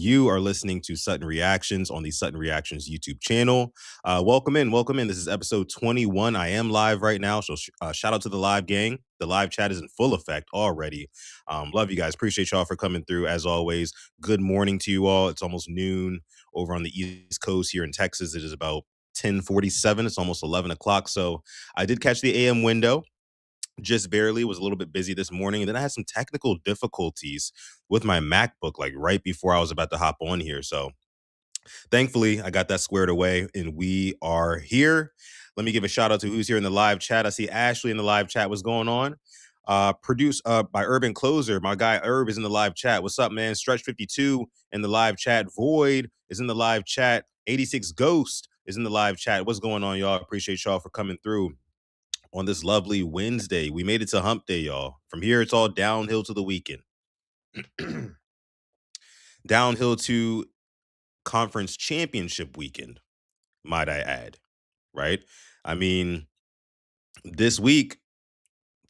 You are listening to Sutton Reactions on the Sutton Reactions YouTube channel. Welcome in, welcome in. This is episode 21. I am live right now, so shout out to the live gang. The live chat is in full effect already. Love you guys. Appreciate y'all for coming through as always. Good morning to you all. It's almost noon over on the East Coast here in Texas. It is about 10:47. It's almost 11 o'clock. So I did catch the AM window. Just barely, was a little bit busy this morning, and then I had some technical difficulties with my MacBook like right before I was about to hop on here. So thankfully I got that squared away and we are here. Let me give a shout out to who's here in the live chat. I see Ashley in the live chat. What's going on? Produced by Urban Closer. My guy Herb is in the live chat. What's up, man? Stretch 52 in the live chat. Void is in the live chat. 86 Ghost is in the live chat. What's going on, y'all? Appreciate y'all for coming through on this lovely Wednesday. We made it to hump day, y'all. From here, it's all downhill to the weekend. Downhill to conference championship weekend, might I add, right? I mean, this week,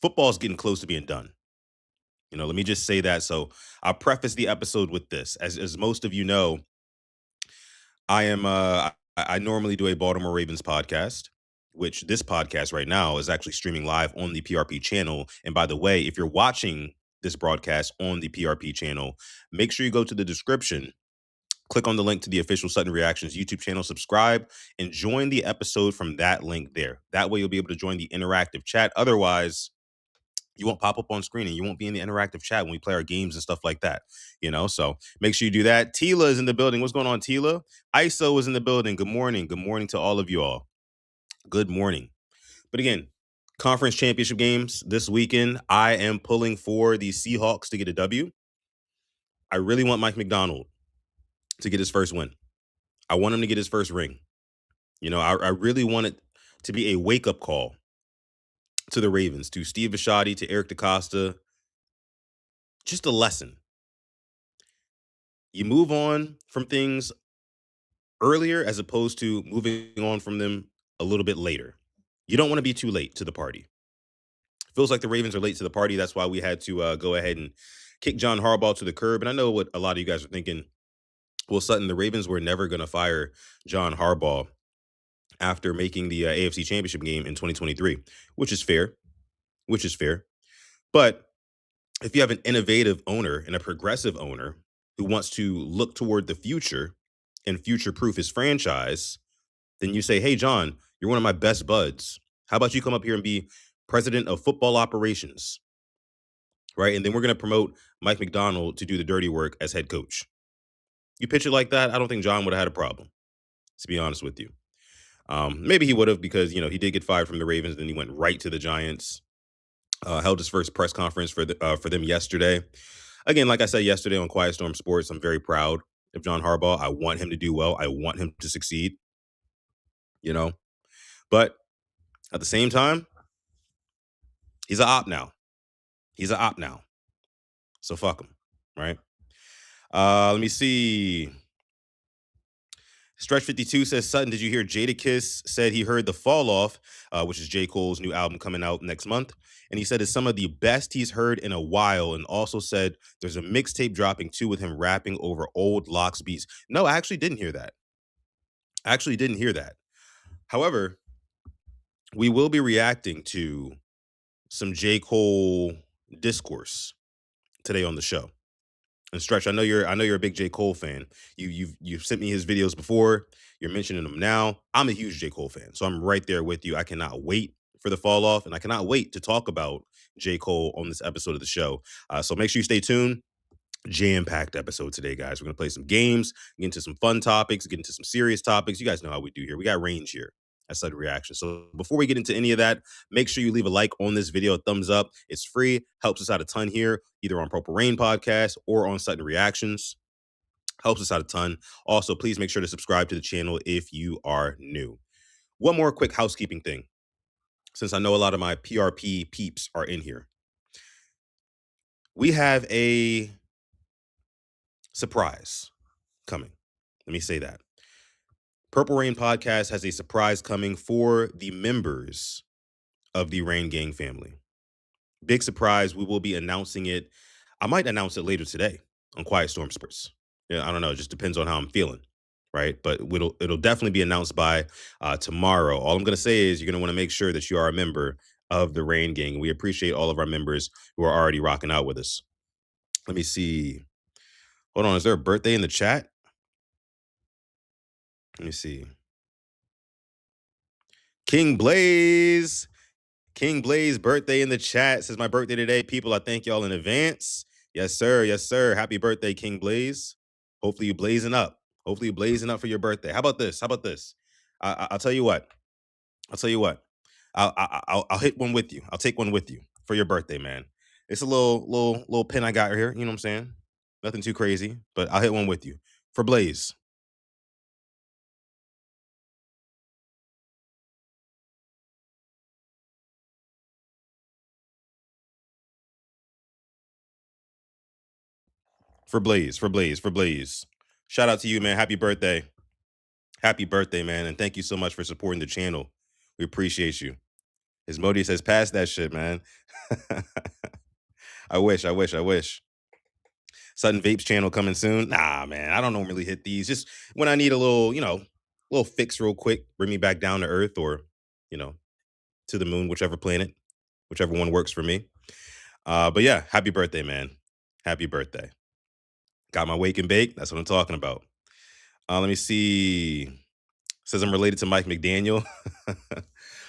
football's getting close to being done. Let me just say that. So I'll preface the episode with this. As most of you know, I normally do a Baltimore Ravens podcast, which this podcast right now is actually streaming live on the PRP channel. And by the way, if you're watching this broadcast on the PRP channel, make sure you go to the description, click on the link to the official Sutton Reactions YouTube channel, subscribe, and join the episode from that link there. That way you'll be able to join the interactive chat. Otherwise, you won't pop up on screen and you won't be in the interactive chat when we play our games and stuff like that, So make sure you do that. Tila is in the building. What's going on, Tila? ISO is in the building. Good morning. Good morning to all of you all. Good morning. But again, conference championship games this weekend. I am pulling for the Seahawks to get a W. I really want Mike McDonald to get his first win. I want him to get his first ring. I really want it to be a wake-up call to the Ravens, to Steve Bisciotti, to Eric DeCosta. Just a lesson. You move on from things earlier as opposed to moving on from them a little bit later. You don't want to be too late to the party. Feels like the Ravens are late to the party. That's why we had to go ahead and kick John Harbaugh to the curb. And I know what a lot of you guys are thinking. Well, Sutton, the Ravens were never going to fire John Harbaugh after making the AFC Championship game in 2023, which is fair. But if you have an innovative owner and a progressive owner who wants to look toward the future and future-proof his franchise, then you say, hey, John, you're one of my best buds. How about you come up here and be president of football operations, right? And then we're going to promote Mike McDonald to do the dirty work as head coach. You pitch it like that, I don't think John would have had a problem, to be honest with you. Maybe he would have because, he did get fired from the Ravens. Then he went right to the Giants, held his first press conference for them yesterday. Again, like I said yesterday on Quiet Storm Sports, I'm very proud of John Harbaugh. I want him to do well. I want him to succeed, But at the same time, he's an op now. So fuck him, right? Let me see. Stretch 52 says, Sutton, did you hear Jadakiss said he heard The Fall Off, which is J. Cole's new album coming out next month. And he said it's some of the best he's heard in a while, and also said there's a mixtape dropping too with him rapping over old Locks beats. No, I actually didn't hear that. However, we will be reacting to some J. Cole discourse today on the show. And Stretch, I know you're a big J. Cole fan. You've sent me his videos before. You're mentioning them now. I'm a huge J. Cole fan, so I'm right there with you. I cannot wait for The Fall Off, and I cannot wait to talk about J. Cole on this episode of the show. So make sure you stay tuned. Jam-packed episode today, guys. We're going to play some games, get into some fun topics, get into some serious topics. You guys know how we do here. We got range here at Sutton Reactions. So before we get into any of that, make sure you leave a like on this video, a thumbs up. It's free, helps us out a ton here, either on Purple Rain Podcast or on Sutton Reactions. Helps us out a ton. Also, please make sure to subscribe to the channel if you are new. One more quick housekeeping thing, since I know a lot of my PRP peeps are in here. We have a surprise coming. Let me say that. Purple Rain Podcast has a surprise coming for the members of the Rain Gang family. Big surprise. We will be announcing it. I might announce it later today on Quiet Storm Sports. Yeah, I don't know. It just depends on how I'm feeling, right? But it'll definitely be announced by tomorrow. All I'm gonna say is you're gonna want to make sure that you are a member of the Rain Gang. We appreciate all of our members who are already rocking out with us. Let me see. Hold on, is there a birthday in the chat? Let me see. King Blaze. King Blaze birthday in the chat. Says my birthday today. People, I thank y'all in advance. Yes, sir. Yes, sir. Happy birthday, King Blaze. Hopefully you blazing up. Hopefully you blazing up for your birthday. How about this? How about this? I'll tell you what. I'll tell you what. I'll hit one with you. I'll take one with you for your birthday, man. It's a little pin I got here. You know what I'm saying? Nothing too crazy, but I'll hit one with you for Blaze. For Blaze. For Blaze. For Blaze. Shout out to you, man. Happy birthday. Happy birthday, man. And thank you so much for supporting the channel. We appreciate you. His Modi says, pass that shit, man. I wish, I wish, I wish. Sutton Vapes channel coming soon. Nah, man. I don't normally hit these. Just when I need a little, little fix real quick, bring me back down to Earth or, you know, to the moon, whichever planet, whichever one works for me. But yeah, happy birthday, man. Happy birthday. Got my wake and bake. That's what I'm talking about. Let me see. Says I'm related to Mike McDaniel.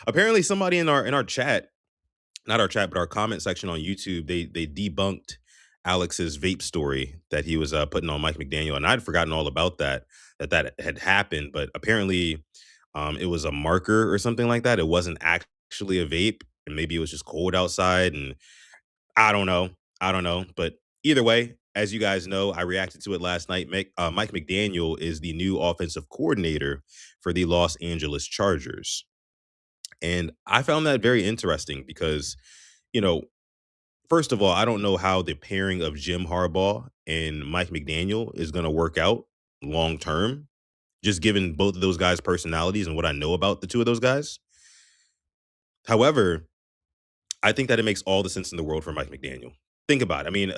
Apparently, somebody in our chat, not our chat, but our comment section on YouTube, they debunked Alex's vape story that he was putting on Mike McDaniel, and I'd forgotten all about that had happened. But apparently, it was a marker or something like that. It wasn't actually a vape, and maybe it was just cold outside, and I don't know. I don't know. But either way, as you guys know, I reacted to it last night. Mike McDaniel is the new offensive coordinator for the Los Angeles Chargers. And I found that very interesting because, you know, first of all, I don't know how the pairing of Jim Harbaugh and Mike McDaniel is going to work out long term, just given both of those guys' personalities and what I know about the two of those guys. However, I think that it makes all the sense in the world for Mike McDaniel. Think about it. I mean,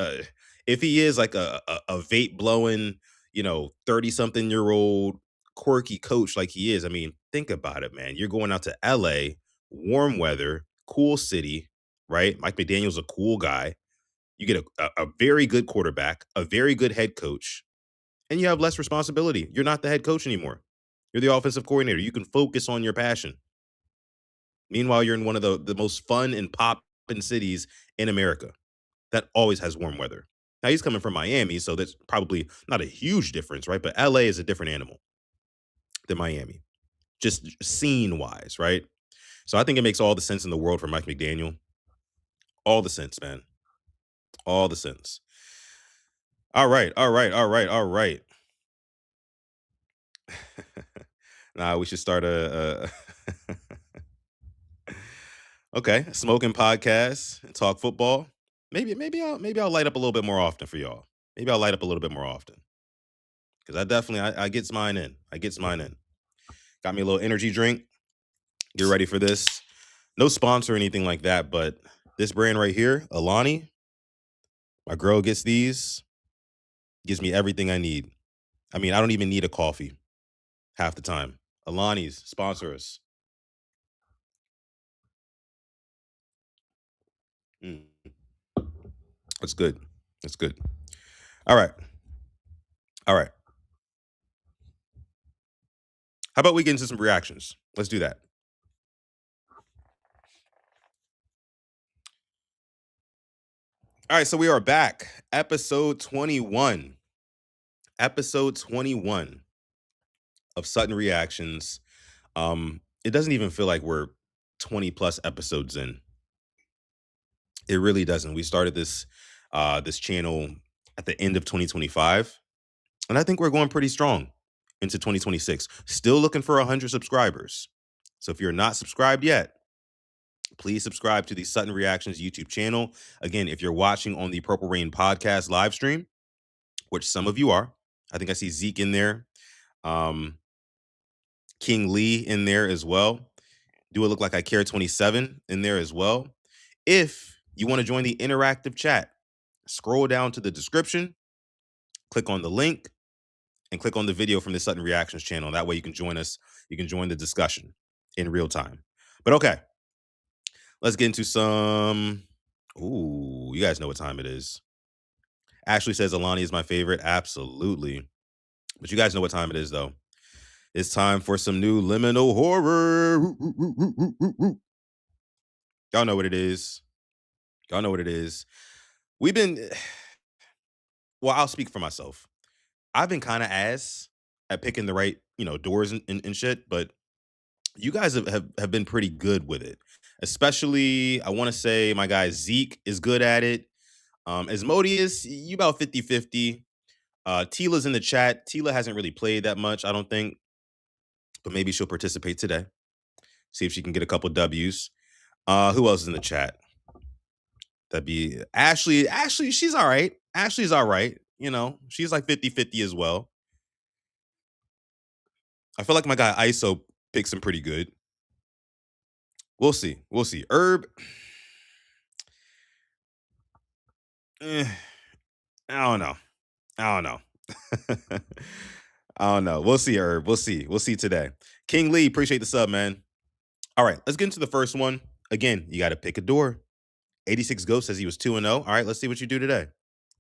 if he is like a vape blowing, 30 something year old quirky coach like he is, I mean, think about it, man. You're going out to LA, warm weather, cool city, right? Mike McDaniel's a cool guy. You get a very good quarterback, a very good head coach, and you have less responsibility. You're not the head coach anymore. You're the offensive coordinator. You can focus on your passion. Meanwhile, you're in one of the most fun and poppin' cities in America that always has warm weather. Now he's coming from Miami, so that's probably not a huge difference, right? But LA is a different animal than Miami, just scene wise, right? So I think it makes all the sense in the world for Mike McDaniel. All the sense, man. All the sense. All right, all right, all right, all right. Nah, we should start okay, smoking podcast and talk football. Maybe I'll light up a little bit more often for y'all. Maybe I'll light up a little bit more often. Because I definitely I gets mine in. I gets mine in. Got me a little energy drink. Get ready for this. No sponsor or anything like that, but this brand right here, Alani, my girl gets these, gives me everything I need. I mean, I don't even need a coffee half the time. Alani's sponsor us. Mm, that's good. That's good. All right. All right. How about we get into some reactions? Let's do that. All right, so we are back. Episode 21. Episode 21 of Sutton Reactions. It doesn't even feel like we're 20 plus episodes in. It really doesn't. We started this channel at the end of 2025, and I think we're going pretty strong into 2026. Still looking for 100 subscribers. So if you're not subscribed yet, please subscribe to the Sutton Reactions YouTube channel. Again, if you're watching on the Purple Rain podcast live stream, which some of you are, I think I see Zeke in there, um, King Lee in there as well. Do it look like I care 27 in there as well. If you want to join the interactive chat, scroll down to the description, click on the link, and click on the video from the Sutton Reactions channel. That way you can join us. You can join the discussion in real time. But okay, let's get into some. Ooh, you guys know what time it is. Ashley says Alani is my favorite. Absolutely. But you guys know what time it is, though. It's time for some new Liminal Horror. Y'all know what it is. Y'all know what it is. We've been, well, I'll speak for myself. I've been kind of ass at picking the right, doors and shit, but you guys have been pretty good with it. Especially, I want to say my guy Zeke is good at it. Asmodeus, you about 50-50. Tila's in the chat. Tila hasn't really played that much, I don't think, but maybe she'll participate today. See if she can get a couple W's. Who else is in the chat? That'd be Ashley. Ashley, she's all right. Ashley's all right. She's like 50-50 as well. I feel like my guy ISO picks him pretty good. We'll see. We'll see. Herb. I don't know. I don't know. I don't know. We'll see, Herb. We'll see. We'll see today. King Lee, appreciate the sub, man. All right, let's get into the first one. Again, you got to pick a door. 86 Ghost says he was 2-0. All right, let's see what you do today.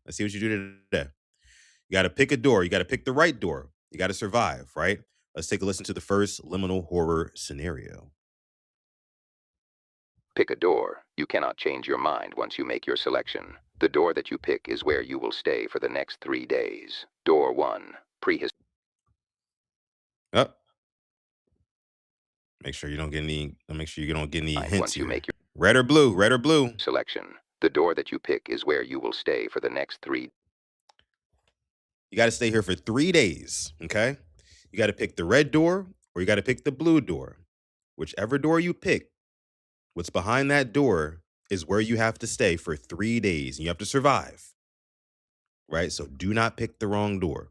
Let's see what you do today. You got to pick a door. You got to pick the right door. You got to survive, right? Let's take a listen to the first Liminal Horror scenario. Pick a door. You cannot change your mind once you make your selection. The door that you pick is where you will stay for the next 3 days. Door 1. Prehistoric. Oh. Make sure you don't get any. Make sure you don't get any hints once you here. make your Red or blue? Red or blue? Selection. The door that you pick is where you will stay for the next 3. You got to stay here for 3 days. Okay. You got to pick the red door or you got to pick the blue door. Whichever door you pick, what's behind that door is where you have to stay for 3 days. And you have to survive. Right. So do not pick the wrong door.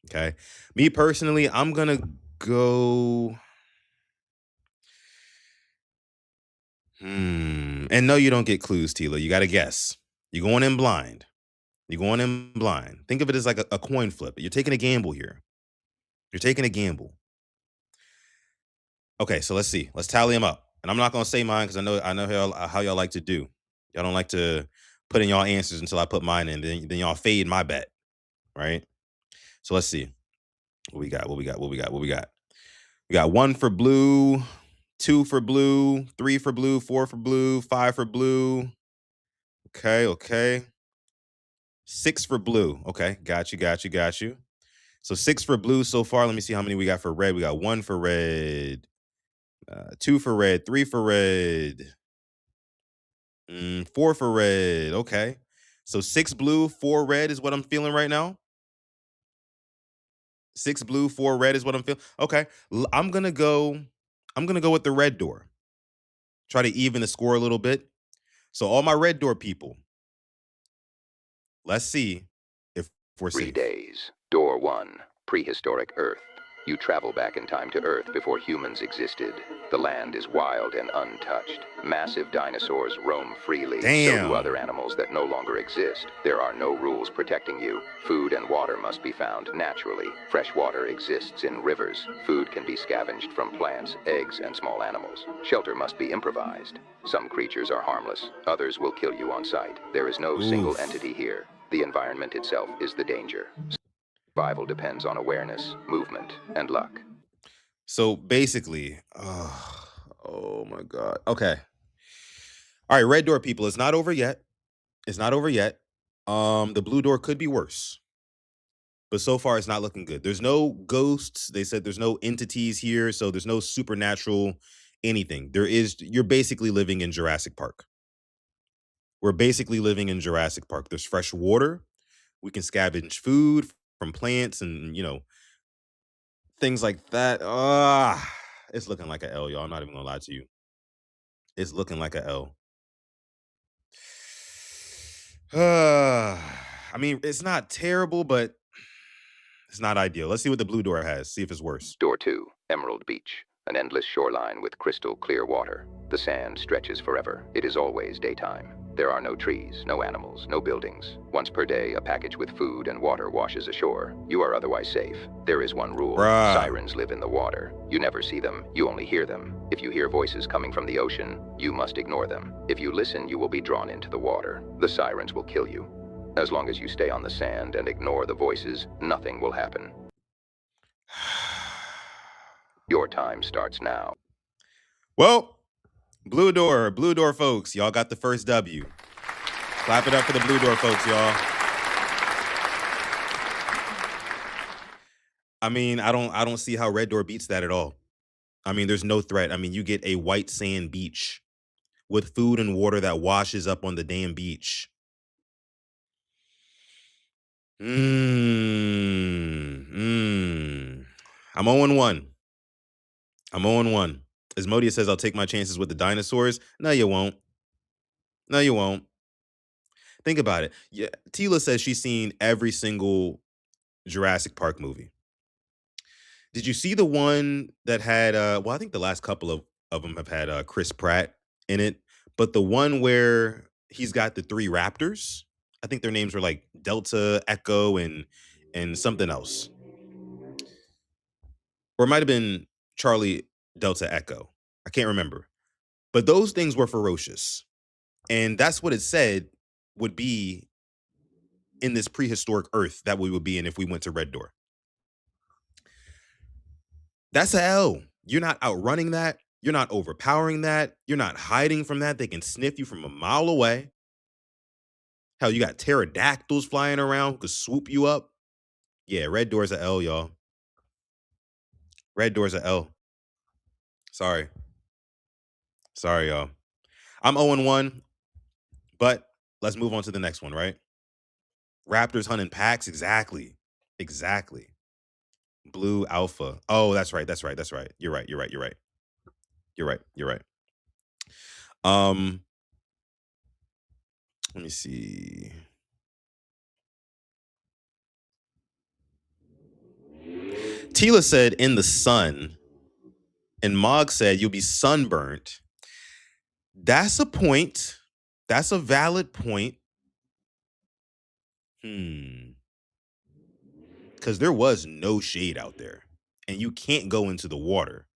Okay. Me personally, I'm gonna go. And no, you don't get clues, Tila. You got to guess. You're going in blind. You're going in blind. Think of it as like a coin flip. You're taking a gamble here. You're taking a gamble. Okay, so let's see. Let's tally them up. And I'm not gonna say mine because I know how y'all like to do. Y'all don't like to put in y'all answers until I put mine in. Then y'all fade my bet, right? So let's see. What we got? We got 1 for blue, 2 for blue, 3 for blue, 4 for blue, 5 for blue. Okay. 6 for blue. Okay, got you. So 6 for blue so far. Let me see how many we got for red. We got 1 for red, 2 for red, 3 for red, 4 for red. Okay, so 6 blue, 4 red is what I'm feeling right now. 6 blue, 4 red is what I'm feeling. Okay, I'm gonna go with the red door. Try to even the score a little bit. So all my red door people, let's see if we're 3 safe. days. Door 1. Prehistoric Earth. You travel back in time to Earth before humans existed. The land is wild and untouched. Massive dinosaurs roam freely. Damn. So do other animals that no longer exist. There are no rules protecting you. Food and water must be found naturally. Fresh water exists in rivers. Food can be scavenged from plants, eggs, and small animals. Shelter must be improvised. Some creatures are harmless. Others will kill you on sight. There is no single entity here. The environment itself is the danger. Survival depends on awareness, movement, and luck. So basically, oh my God. Okay. All right, red door people, it's not over yet. It's not over yet. The blue door could be worse. But so far it's not looking good. There's no ghosts. They said there's no entities here, so there's no supernatural anything. You're basically living in Jurassic Park. We're basically living in Jurassic Park. There's fresh water. We can scavenge food from plants and, things like that. It's looking like an L, y'all. I'm not even gonna lie to you. It's looking like an L. I mean, it's not terrible, but it's not ideal. Let's see what the blue door has. See if it's worse. Door 2, Emerald Beach. An endless shoreline with crystal clear water. The sand stretches forever. It is always daytime. There are no trees, no animals, no buildings. Once per day, a package with food and water washes ashore. You are otherwise safe. There is one rule. Bruh. Sirens live in the water. You never see them, you only hear them. If you hear voices coming from the ocean, you must ignore them. If you listen, you will be drawn into the water. The sirens will kill you. As long as you stay on the sand and ignore the voices, nothing will happen. Your time starts now. Well, Blue Door folks, y'all got the first W. Clap it up for the Blue Door folks, y'all. I mean, I don't see how Red Door beats that at all. I mean, there's no threat. I mean, you get a white sand beach with food and water that washes up on the damn beach. I'm 0-1. I'm 0-1. As Modia says, I'll take my chances with the dinosaurs. No, you won't. No, you won't. Think about it. Yeah, Tila says she's seen every single Jurassic Park movie. Did you see the one that had well, I think the last couple of them have had Chris Pratt in it, but the one where he's got the 3 raptors, I think their names were like Delta, Echo, and something else. Or it might have been Charlie Delta Echo. I can't remember. But those things were ferocious. And that's what it said would be in this prehistoric Earth that we would be in if we went to Red Door. That's a L. You're not outrunning that. You're not overpowering that. You're not hiding from that. They can sniff you from a mile away. Hell, you got pterodactyls flying around who could swoop you up. Yeah, Red Door's a L, y'all. Red Door's a L. Sorry. Sorry, y'all. I'm 0-1, but let's move on to the next one, right? Raptors hunting packs. Exactly. Exactly. Blue alpha. Oh, that's right. That's right. That's right. You're right. You're right. You're right. You're right. You're right. Let me see. Tila said in the sun, and Mog said you'll be sunburnt. That's a point. That's a valid point. Because there was no shade out there. And you can't go into the water.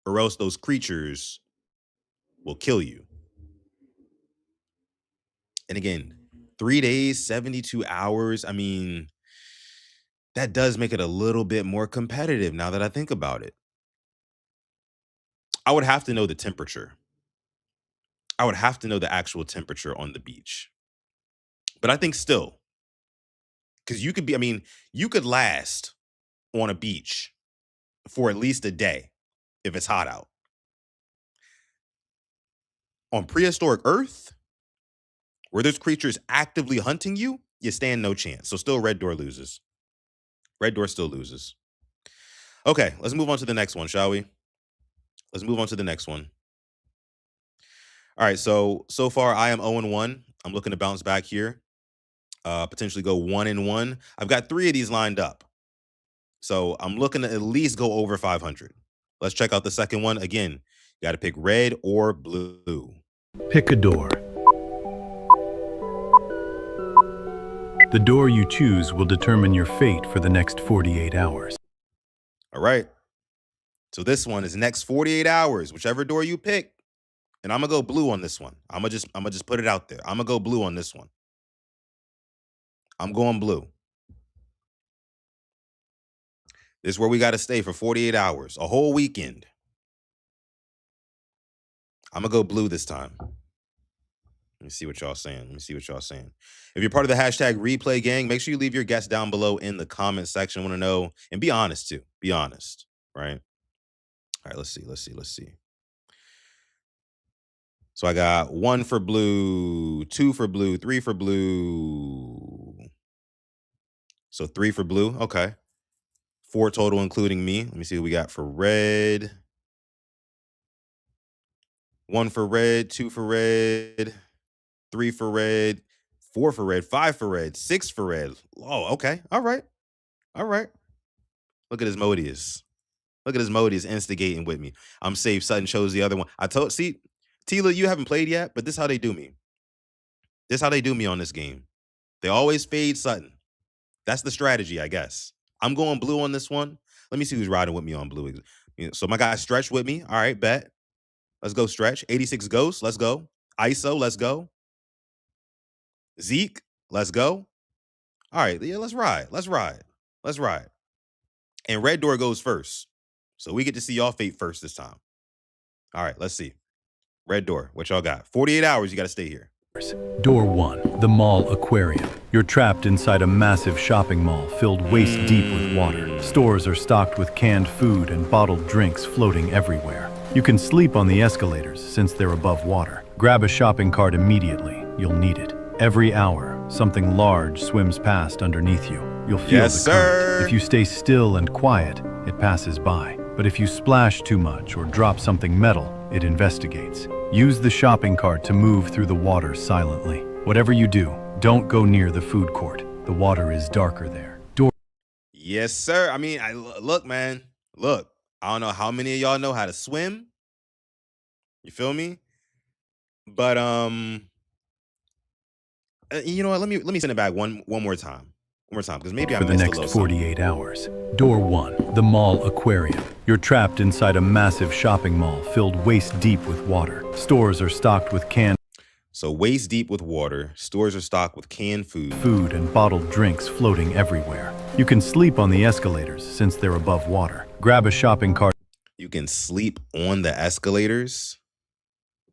Or else those creatures will kill you. And again, 3 days, 72 hours. I mean, that does make it a little bit more competitive now that I think about it. I would have to know the temperature. I would have to know the actual temperature on the beach. But I think still, because you could be, I mean, you could last on a beach for at least a day if it's hot out. On prehistoric Earth, where there's creatures actively hunting you, you stand no chance. So still Red Door loses. Red Door still loses. Okay, let's move on to the next one, shall we? Let's move on to the next one. All right, so far I am 0-1. I'm looking to bounce back here. Potentially go 1-1. I've got 3 of these lined up. So I'm looking to at least go over 500. Let's check out the second one. Again, you got to pick red or blue. Pick a door. The door you choose will determine your fate for the next 48 hours. All right. So this one is next 48 hours, whichever door you pick. And I'm going to go blue on this one. I'm going to just put it out there. I'm going to go blue on this one. I'm going blue. This is where we got to stay for 48 hours, a whole weekend. I'm going to go blue this time. Let me see what y'all saying. Let me see what y'all saying. If you're part of the hashtag replay gang, make sure you leave your guess down below in the comment section. I want to know, and be honest too. Be honest, right? All right, let's see. So I got 1 for blue, 2 for blue, 3 for blue. So 3 for blue. Okay. 4 total, including me. Let me see what we got for red. 1 for red, 2 for red, 3 for red, 4 for red, 5 for red, 6 for red. Oh, okay. All right. Look at his Modius. Look at his Modius instigating with me. I'm safe. Sutton chose the other one. See, Tila, you haven't played yet, but this is how they do me. This is how they do me on this game. They always fade Sutton. That's the strategy, I guess. I'm going blue on this one. Let me see who's riding with me on blue. So my guy Stretch with me. All right, bet. Let's go, Stretch. 86 Ghost. Let's go. ISO. Let's go. Zeke. Let's go. All right, yeah, let's ride. Let's ride. Let's ride. And Red Door goes first. So we get to see y'all fate first this time. All right, let's see. Red Door, what y'all got? 48 hours, you got to stay here. Door 1, the mall aquarium. You're trapped inside a massive shopping mall filled waist deep with water. Stores are stocked with canned food and bottled drinks floating everywhere. You can sleep on the escalators since they're above water. Grab a shopping cart immediately. You'll need it. Every hour, something large swims past underneath you. You'll feel the current. If you stay still and quiet, it passes by. But if you splash too much or drop something metal, it investigates. Use the shopping cart to move through the water silently. Whatever you do, don't go near the food court. The water is darker there. Yes, sir. I mean, look, man. Look, I don't know how many of y'all know how to swim. You feel me? But you know what? Let me send it back one more time. One more time, because maybe I missed a little something. For the next 48 hours. Door 1, the mall aquarium. You're trapped inside a massive shopping mall filled waist deep with water. Stores are stocked with canned. So waist deep with water. Stores are stocked with canned food. Food and bottled drinks floating everywhere. You can sleep on the escalators since they're above water. Grab a shopping cart. You can sleep on the escalators?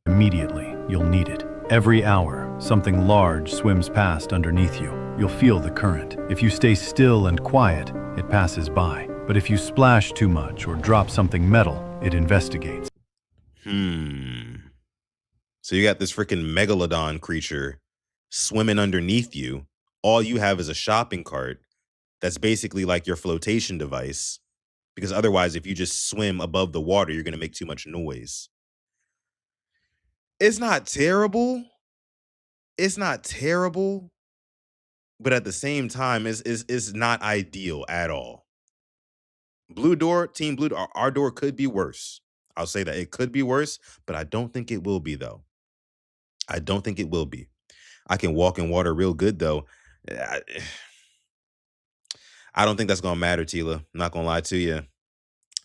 Immediately, you'll need it. Every hour, something large swims past underneath you. You'll feel the current. If you stay still and quiet, it passes by. But if you splash too much or drop something metal, it investigates. So you got this freaking megalodon creature swimming underneath you. All you have is a shopping cart that's basically like your flotation device. Because otherwise, if you just swim above the water, you're going to make too much noise. It's not terrible. It's not terrible. But at the same time, it's not ideal at all. Blue Door, Team Blue Door, our door could be worse. I'll say that it could be worse, but I don't think it will be, though. I don't think it will be. I can walk in water real good, though. I don't think that's going to matter, Tila. I'm not going to lie to you.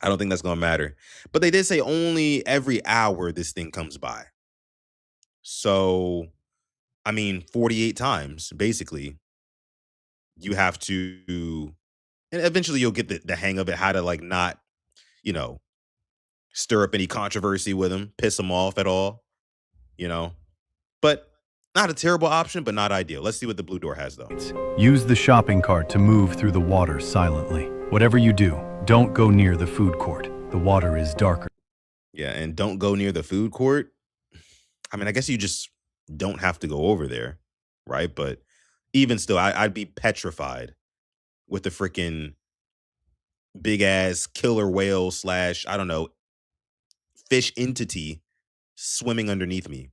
I don't think that's going to matter. But they did say only every hour this thing comes by. So, I mean, 48 times, basically, you have to, and eventually you'll get the hang of it, how to like not, you know, stir up any controversy with them, piss them off at all, you know. But not a terrible option, but not ideal. Let's see what the Blue Door has, though. Use the shopping cart to move through the water silently. Whatever you do, don't go near the food court. The water is darker. Yeah, and don't go near the food court. I mean, I guess you just don't have to go over there, right? But even still, I'd be petrified with the freaking big ass killer whale / I don't know, fish entity swimming underneath me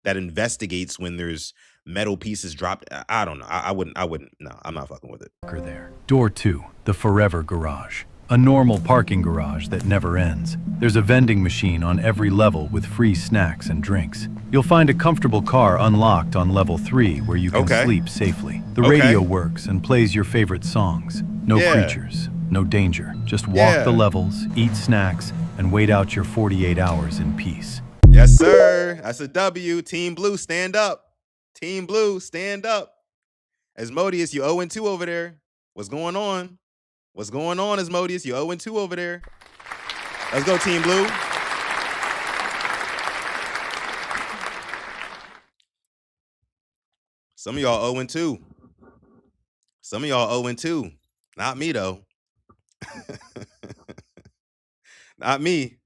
that investigates when there's metal pieces dropped. I don't know. I wouldn't. No, I'm not fucking with it. There. Door 2, the Forever Garage. A normal parking garage that never ends. There's a vending machine on every level with free snacks and drinks. You'll find a comfortable car unlocked on level 3 where you can sleep safely. The radio works and plays your favorite songs. No creatures, no danger. Just walk the levels, eat snacks, and wait out your 48 hours in peace. Yes, sir. That's a W. Team Blue, stand up. Team Blue, stand up. Asmodeus, you 0-2 over there. What's going on? What's going on, Asmodeus? You 0-2 over there. Let's go, Team Blue. Some of y'all 0-2. Some of y'all 0-2. Not me, though. Not me.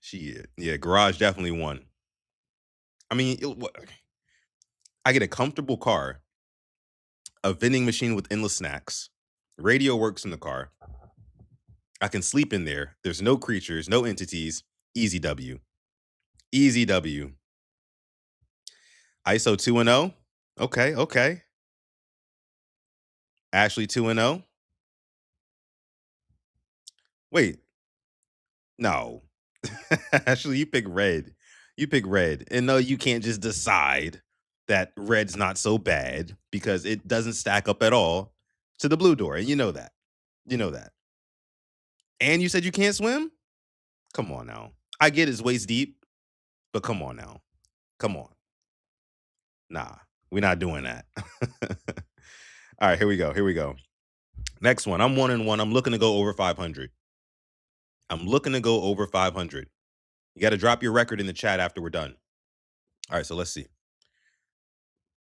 Shit. Yeah, garage definitely won. I mean, I get a comfortable car, a vending machine with endless snacks, radio works in the car. I can sleep in there. There's no creatures, no entities. Easy W. Easy W. ISO 2-0. Okay. Ashley 2-0. Wait. No. Actually, you pick red. You pick red. And no, you can't just decide that red's not so bad because it doesn't stack up at all to the blue door. And you know that. You know that. And you said you can't swim? Come on now. I get it's waist deep, but come on now. Come on. Nah, we're not doing that. All right, here we go. Here we go. Next one. I'm 1-1. I'm looking to go over 500. I'm looking to go over 500. You got to drop your record in the chat after we're done. All right, so let's see.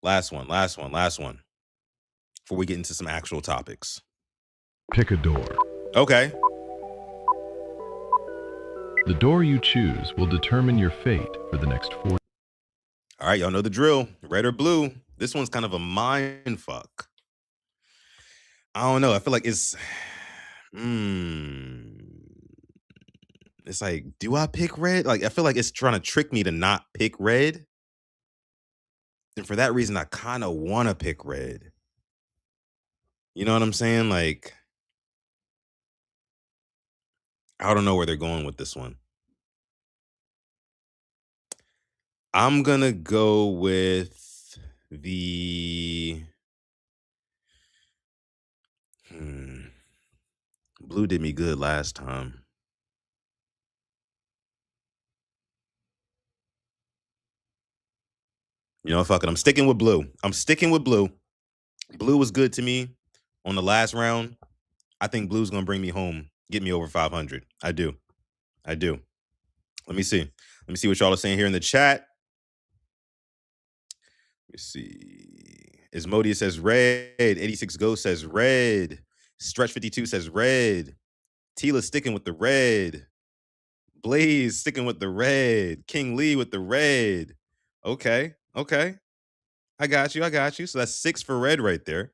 Last one. Before we get into some actual topics. Pick a door. Okay. The door you choose will determine your fate for the next 4. All right, y'all know the drill. Red or blue. This one's kind of a mind fuck. I don't know. I feel like it's it's like, do I pick red? Like, I feel like it's trying to trick me to not pick red. And for that reason, I kind of want to pick red. You know what I'm saying? Like, I don't know where they're going with this one. I'm going to go with the blue did me good last time. You know, fuck it. I'm sticking with blue. Blue was good to me on the last round. I think blue's going to bring me home, get me over 500. I do. Let me see what y'all are saying here in the chat. Let me see. Ismodia says red. 86 Ghost says red. Stretch 52 says red. Tila sticking with the red. Blaze sticking with the red. King Lee with the red. Okay. I got you. So that's 6 for red right there.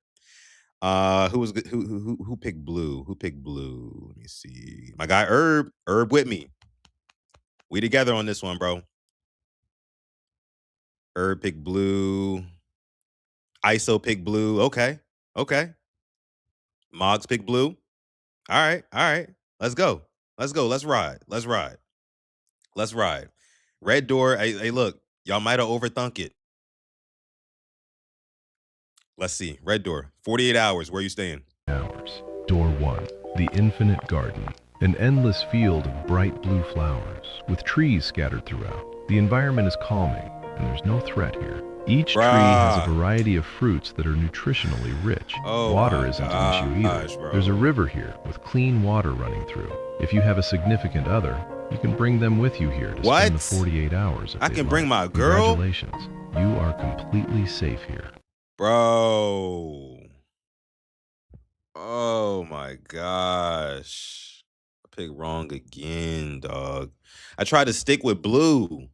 Who picked blue? Let me see. My guy Herb with me. We together on this one, bro. Herb picked blue. ISO picked blue. Okay. Moggs picked blue. All right. Let's go. Let's ride. Red door. Hey, look, y'all might have overthunk it. Let's see. Red door. 48 hours. Where you staying? Hours. Door 1. The Infinite Garden. An endless field of bright blue flowers, with trees scattered throughout. The environment is calming, and there's no threat here. Each tree has a variety of fruits that are nutritionally rich. Water isn't an issue either. Bro. There's a river here with clean water running through. If you have a significant other, you can bring them with you here to spend the 48 hours. I can bring my girl? Congratulations. You are completely safe here. Bro. Oh my gosh. I picked wrong again, dog. I tried to stick with blue.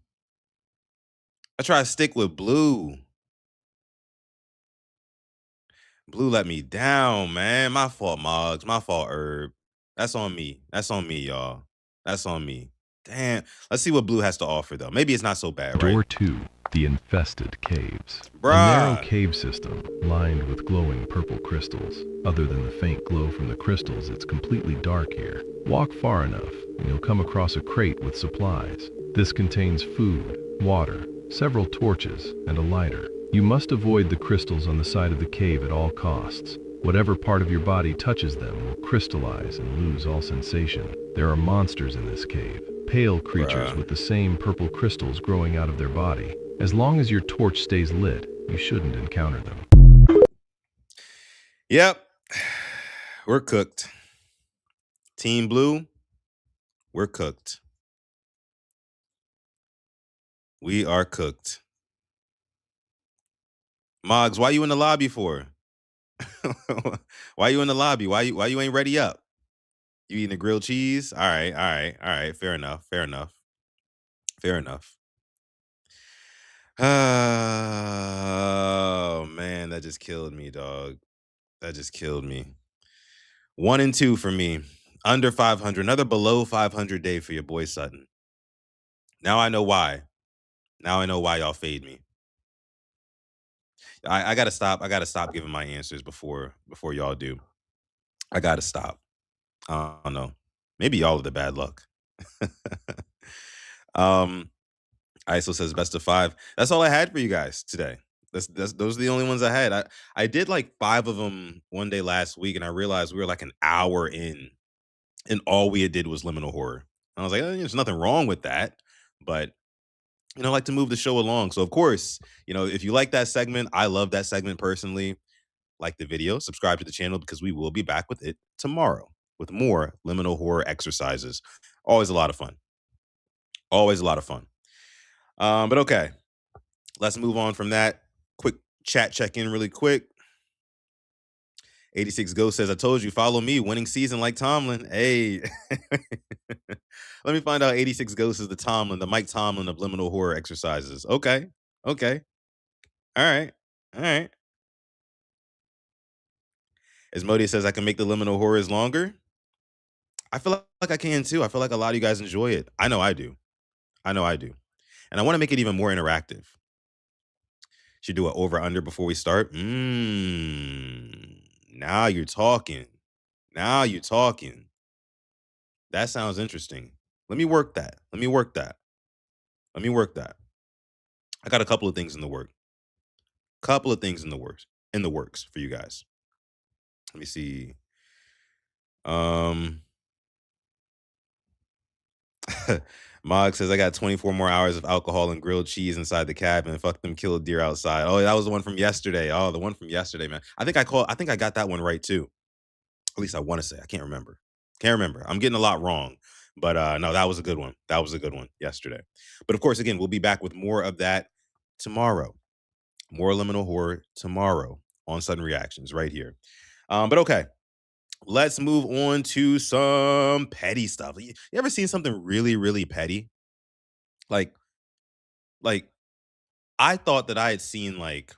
Blue let me down, man. My fault, Moggs. My fault, Herb. That's on me, y'all. That's on me. Damn. Let's see what blue has to offer, though. Maybe it's not so bad, right? Door 2. The Infested Caves. Bruh. A narrow cave system lined with glowing purple crystals. Other than the faint glow from the crystals, it's completely dark here. Walk far enough, and you'll come across a crate with supplies. This contains food, water, several torches, and a lighter. You must avoid the crystals on the side of the cave at all costs. Whatever part of your body touches them will crystallize and lose all sensation. There are monsters in this cave, pale creatures with the same purple crystals growing out of their body. As long as your torch stays lit, you shouldn't encounter them. Yep. We're cooked. Team Blue, we're cooked. We are cooked. Moggs, why you in the lobby for? Why you in the lobby? Why you ain't ready up? You eating the grilled cheese? All right. Fair enough. Oh man, that just killed me, dog. That just killed me. 1 and 2 for me. Under 500. Another below 500 day for your boy Sutton. Now I know why. Y'all fade me. I gotta stop. I gotta stop giving my answers before y'all do. I gotta stop. I don't know. Maybe y'all are the bad luck. um, ISO says best of 5. That's all I had for you guys today. Those are the only ones I had. I did like 5 of them one day last week, and I realized we were like an hour in, and all we had did was liminal horror. I was like, there's nothing wrong with that, but I like to move the show along. So of course, if you like that segment, I love that segment personally. Like the video, subscribe to the channel because we will be back with it tomorrow with more liminal horror exercises. Always a lot of fun. Always a lot of fun. But okay, let's move on from that. Quick chat check in really quick. 86 Ghost says, I told you, follow me, winning season like Tomlin. Hey. Let me find out 86 Ghost is the Tomlin, the Mike Tomlin of liminal horror exercises. Okay. Okay. All right. All right. Asmodia says, I can make the liminal horrors longer. I feel like I can too. I feel like a lot of you guys enjoy it. I know I do. I know I do. And I want to make it even more interactive. Should do an over under before we start. Now you're talking. Now you're talking. That sounds interesting. Let me work that. Let me work that. Let me work that. I got a couple of things in the work. Couple of things in the works for you guys. Let me see. Mog says, I got 24 more hours of alcohol and grilled cheese inside the cabin. Fuck them, kill a deer outside. Oh, that was the one from yesterday. Oh, the one from yesterday, man. I think I got that one right too. At least I want to say. I can't remember. I'm getting a lot wrong. But no, that was a good one. That was a good one yesterday. But of course, again, we'll be back with more of that tomorrow. More liminal horror tomorrow on Sudden Reactions right here. But okay. Let's move on to some petty stuff. You ever seen something really, really petty? Like I thought that I had seen like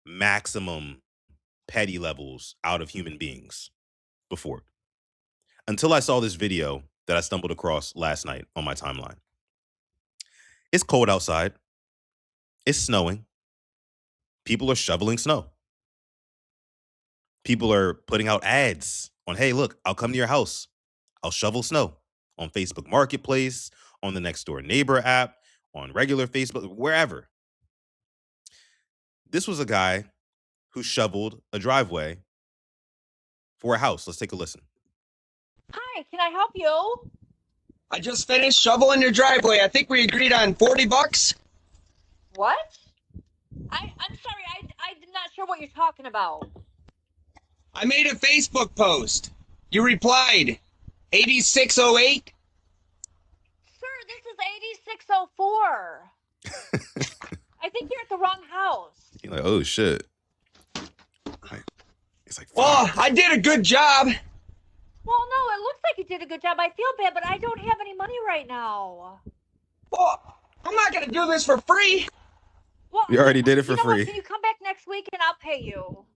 maximum petty levels out of human beings before. Until I saw this video that I stumbled across last night on my timeline. It's cold outside. It's snowing. People are shoveling snow. People are putting out ads on, hey, look, I'll come to your house. I'll shovel snow on Facebook Marketplace, on the Next Door Neighbor app, on regular Facebook, wherever. This was a guy who shoveled a driveway for a house. Let's take a listen. Hi, can I help you? I just finished shoveling your driveway. I think we agreed on $40. What? I'm sorry, I'm not sure what you're talking about. I made a Facebook post. You replied. 8608? Sir, this is 8604. I think you're at the wrong house. You're like, oh shit. It's like, well, I did a good job. Well, no, it looks like you did a good job. I feel bad, but I don't have any money right now. Well, I'm not going to do this for free. Well, you already did it for free. What? Can you come back next week and I'll pay you?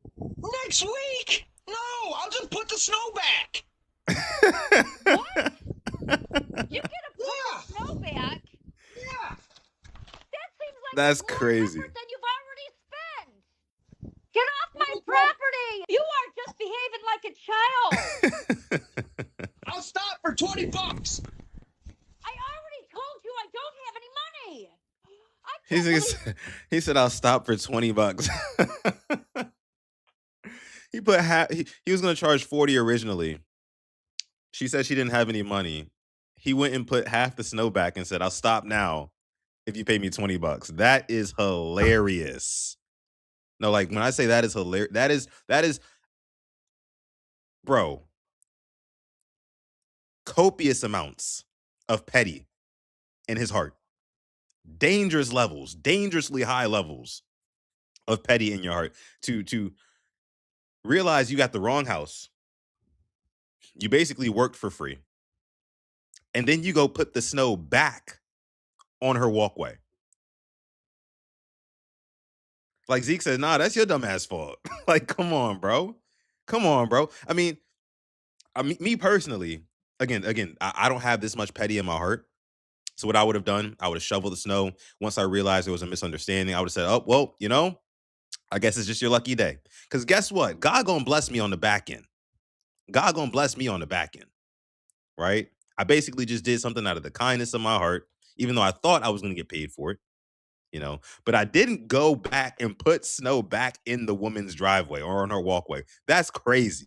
Next week? No, I'll just put the snow back. What? You get to put the snow back? Yeah. That seems like that's more crazy. effort than you've already spent. Get off my property! You are just behaving like a child. I'll stop for $20. I already told you I don't have any money. He said I'll stop for $20. He put he was gonna charge 40 originally. She said she didn't have any money. He went and put half the snow back and said, I'll stop now if you pay me $20. That is hilarious. No, like when I say that is hilarious, that is bro. Copious amounts of petty in his heart. Dangerous levels, dangerously high levels of petty in your heart to realize you got the wrong house. You basically worked for free. And then you go put the snow back on her walkway. Like Zeke says, nah, that's your dumb ass fault. Like, come on, bro. Come on, bro. I mean, me personally, again, I don't have this much petty in my heart. So what I would have done, I would have shoveled the snow. Once I realized there was a misunderstanding, I would have said, oh, well, I guess it's just your lucky day. Because guess what? God gonna bless me on the back end. God gonna bless me on the back end, right? I basically just did something out of the kindness of my heart, even though I thought I was going to get paid for it, but I didn't go back and put snow back in the woman's driveway or on her walkway. That's crazy.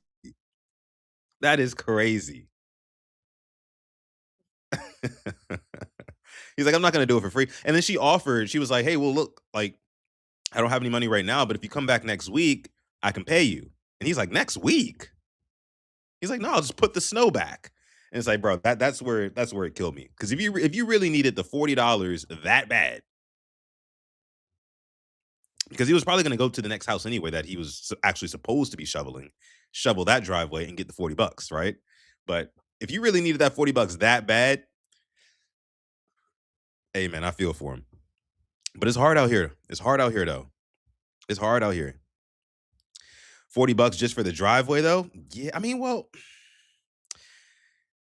That is crazy. He's like, I'm not going to do it for free. And then she was like, hey, well, look, like, I don't have any money right now, but if you come back next week, I can pay you. And he's like, next week? He's like, no, I'll just put the snow back. And it's like, bro, that's where it killed me. Because if you really needed the $40 that bad, because he was probably going to go to the next house anyway that he was actually supposed to be shovel that driveway and get the $40, right? But if you really needed that $40 that bad, hey man, I feel for him. But it's hard out here. It's hard out here though. It's hard out here. $40 just for the driveway though? Yeah, I mean, well,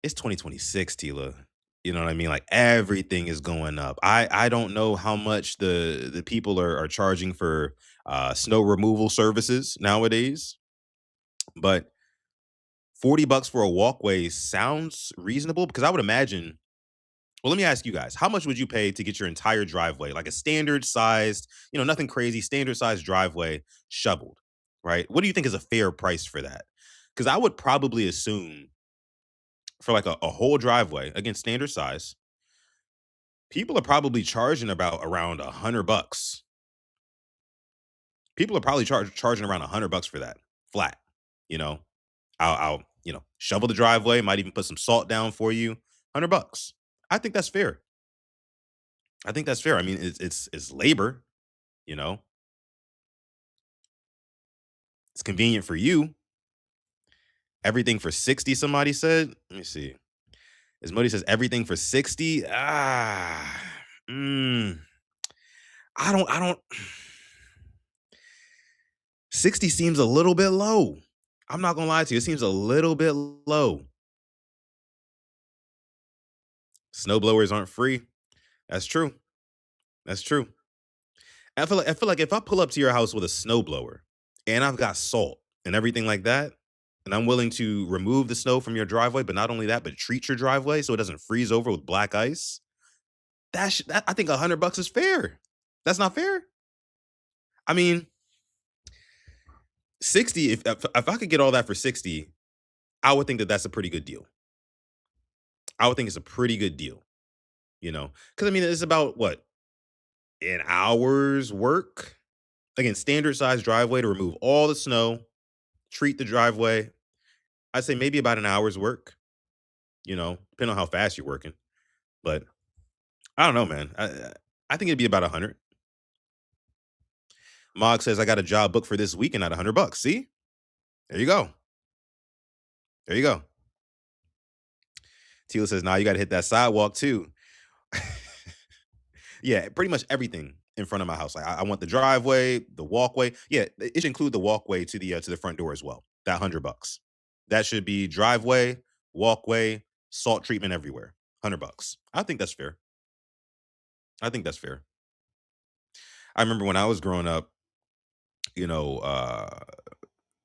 it's 2026, Tila. You know what I mean? Like everything is going up. I don't know how much the people are charging for snow removal services nowadays, but $40 for a walkway sounds reasonable because I would imagine. Well, let me ask you guys, how much would you pay to get your entire driveway, like a standard sized, nothing crazy, standard sized driveway shoveled, right? What do you think is a fair price for that? Because I would probably assume for like a whole driveway, again, standard size, people are probably charging about around $100. People are probably charging around $100 for that flat. You know, I'll shovel the driveway, might even put some salt down for you. $100. I think that's fair. I think that's fair. I mean, it's labor. You know, it's convenient for you. Everything for 60. Somebody said. Let me see. As Modi says, everything for 60. Mm, I don't. 60 seems a little bit low. I'm not gonna lie to you. It seems a little bit low. Snowblowers aren't free. That's true. That's true. I feel like if I pull up to your house with a snowblower and I've got salt and everything like that, and I'm willing to remove the snow from your driveway, but not only that, but treat your driveway so it doesn't freeze over with black ice. I think $100 is fair. That's not fair. I mean, 60. If I could get all that for 60, I would think that that's a pretty good deal. I would think it's a pretty good deal. Because I mean, it's about what, an hour's work. Again, standard size driveway to remove all the snow, treat the driveway. I'd say maybe about an hour's work, depending on how fast you're working. But I don't know, man. I think it'd be about 100. Mog says, I got a job booked for this weekend at $100. See? There you go. There you go. Tila says, nah, you got to hit that sidewalk too. Yeah, pretty much everything in front of my house. Like I want the driveway, the walkway. Yeah, it should include the walkway to the front door as well. That $100. That should be driveway, walkway, salt treatment everywhere. $100. I think that's fair. I think that's fair. I remember when I was growing up, you know, uh,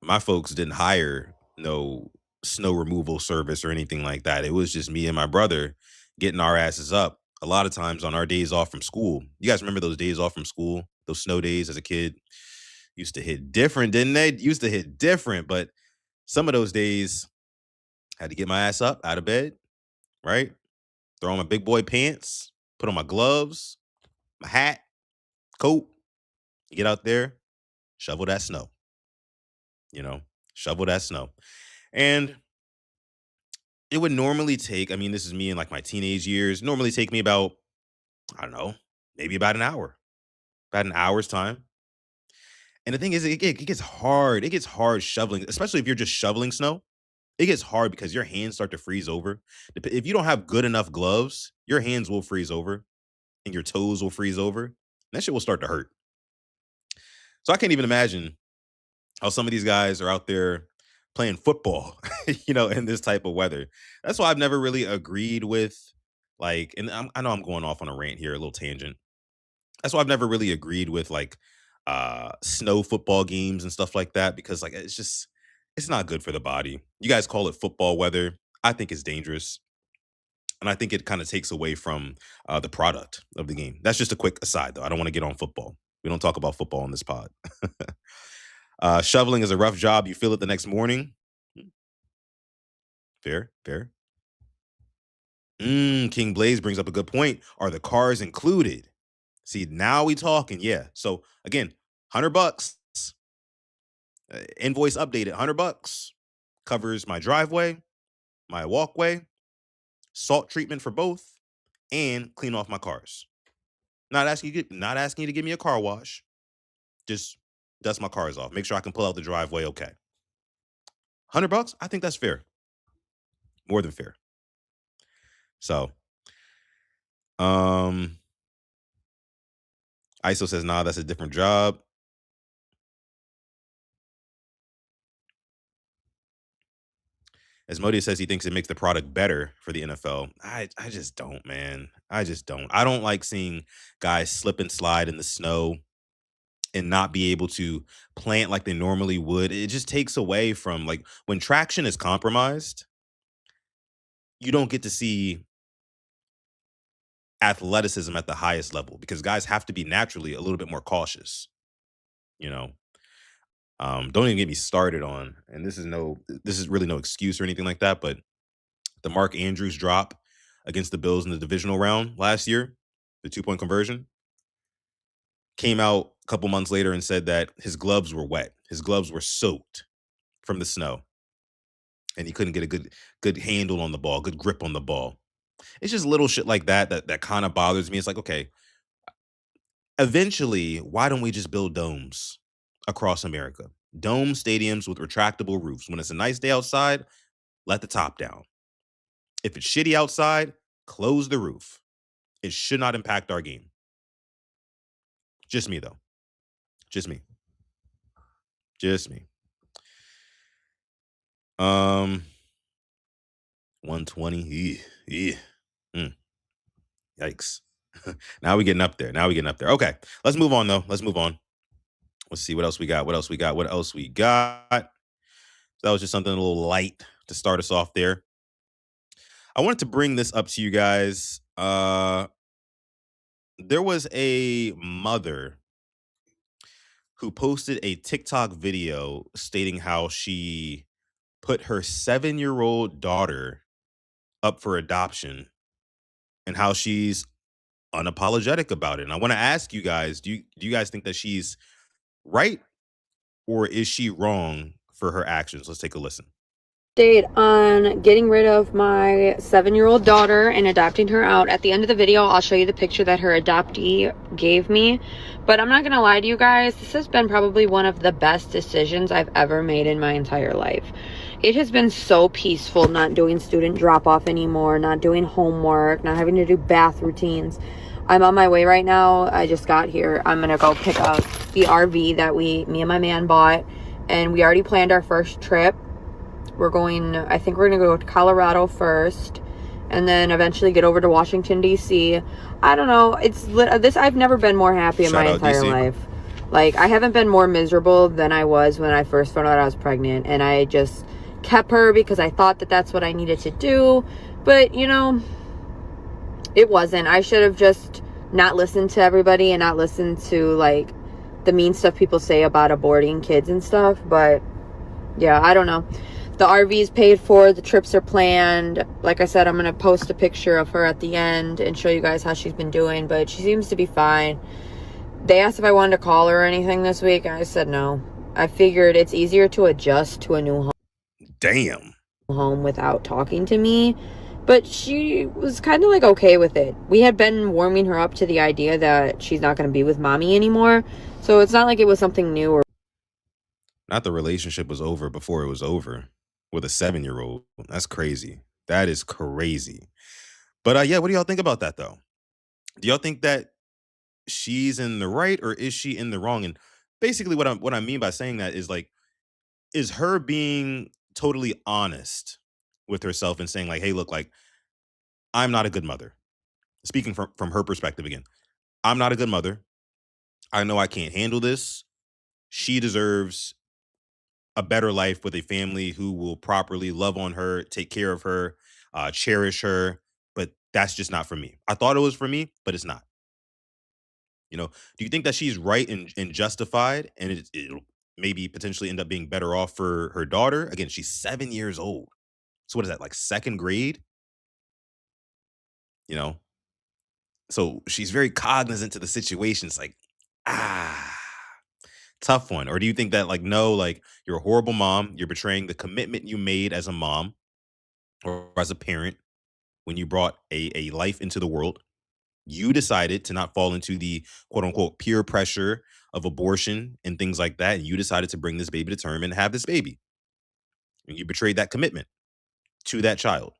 my folks didn't hire no snow removal service or anything like that. It was just me and my brother getting our asses up a lot of times on our days off from school. You guys remember those days off from school, those snow days as a kid? Used to hit different, didn't they? Used to hit different, but some of those days had to get my ass up out of bed, right? Throw on my big boy pants, put on my gloves, my hat, coat, get out there, shovel that snow, you know, shovel that snow. And it would normally take, I mean, this is me in like my teenage years, normally take me about, I don't know, maybe about an hour's time. And the thing is, it gets hard. It gets hard shoveling, especially if you're just shoveling snow. It gets hard because your hands start to freeze over. If you don't have good enough gloves, your hands will freeze over and your toes will freeze over. And that shit will start to hurt. So I can't even imagine how some of these guys are out there playing football, in this type of weather. That's why I've never really agreed with like, and I know I'm going off on a rant here, a little tangent. That's why I've never really agreed with like snow football games and stuff like that because like it's not good for the body. You guys call it football weather. I think it's dangerous. And I think it kind of takes away from the product of the game. That's just a quick aside, though. I don't want to get on football. We don't talk about football on this pod. Shoveling is a rough job. You feel it the next morning. Fair, fair. King Blaze brings up a good point. Are the cars included? See, now we talking. Yeah. So again, $100. Invoice updated. $100 covers my driveway, my walkway, salt treatment for both, and clean off my cars. Not asking you to give me a car wash. Just dust my cars off. Make sure I can pull out the driveway. Okay. $100. I think that's fair. More than fair. So, ISO says, nah, that's a different job. Asmodeus says he thinks it makes the product better for the NFL. I just don't, man. I just don't. I don't like seeing guys slip and slide in the snow and not be able to plant like they normally would. It just takes away from, like, when traction is compromised, you don't get to see athleticism at the highest level because guys have to be naturally a little bit more cautious, you know. Don't even get me started on, and this is really no excuse or anything like that, but the Mark Andrews drop against the Bills in the divisional round last year, the 2-point conversion, came out a couple months later and said that his gloves were wet. His gloves were soaked from the snow, and he couldn't get a good handle on the ball, good grip on the ball. It's just little shit like that kind of bothers me. It's like, okay, eventually, why don't we just build domes across America? Dome stadiums with retractable roofs. When it's a nice day outside, let the top down. If it's shitty outside, close the roof. It should not impact our game. Just me, though. Just me. Just me. 120. Yikes. Now we getting up there. Okay. Let's move on, though. Let's see what else we got. That was just something a little light to start us off there. I wanted to bring this up to you guys. There was a mother who posted a TikTok video stating how she put her 7-year-old daughter up for adoption and how she's unapologetic about it. And I want to ask you guys, do you guys think that she's right or is she wrong for her actions? Let's take a listen. On getting rid of my 7-year-old daughter and adopting her out. At the end of the video, I'll show you the picture that her adoptee gave me. But I'm not gonna lie to you guys, this has been probably one of the best decisions I've ever made in my entire life. It has been so peaceful not doing student drop-off anymore, not doing homework, not having to do bath routines. I'm on my way right now. I just got here. I'm gonna go pick up the RV that me and my man bought, and we already planned our first trip. I think we're going to go to Colorado first and then eventually get over to Washington, D.C. I don't know. I've never been more happy in my entire life. Like, I haven't been more miserable than I was when I first found out I was pregnant. And I just kept her because I thought that that's what I needed to do. But, you know, it wasn't. I should have just not listened to everybody and not listened to, like, the mean stuff people say about aborting kids and stuff. But, yeah, I don't know. The RV is paid for. The trips are planned. Like I said, I'm going to post a picture of her at the end and show you guys how she's been doing. But she seems to be fine. They asked if I wanted to call her or anything this week. And I said no. I figured it's easier to adjust to a new home. Damn. Home without talking to me. But she was kind of like okay with it. We had been warming her up to the idea that she's not going to be with mommy anymore. So it's not like it was something new or... Not the relationship was over before it was over. With a 7-year-old. That's crazy. That is crazy. But yeah, what do y'all think about that, though? Do y'all think that she's in the right or is she in the wrong? And basically what I mean by saying that is, like, is her being totally honest with herself and saying, like, hey, look, like, I'm not a good mother. Speaking from her perspective again. I'm not a good mother. I know I can't handle this. She deserves a better life with a family who will properly love on her, take care of her, cherish her. But That's just not for me. I thought it was for me, but it's not. Do you think that she's right and justified, and it'll maybe potentially end up being better off for her daughter? Again, she's 7 years old. So what is that, like second grade? You know, so she's very cognizant to the situation. It's like, ah, tough one. Or do you think that, like, no, like, you're a horrible mom, you're betraying the commitment you made as a mom or as a parent when you brought a life into the world? You decided to not fall into the quote unquote peer pressure of abortion and things like that. And you decided to bring this baby to term and have this baby. And you betrayed that commitment to that child.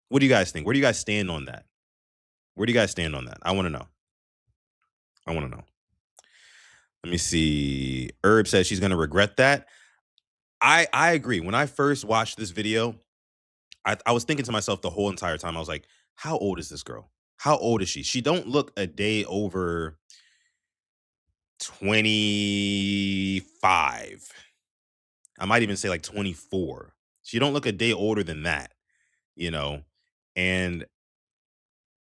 What do you guys think? Where do you guys stand on that? Where do you guys stand on that? I want to know. I want to know. Let me see. Herb says she's going to regret that. I agree. When I first watched this video, I was thinking to myself the whole entire time. I was like, how old is this girl? How old is she? She don't look a day over 25. I might even say like 24. She don't look a day older than that, you know. And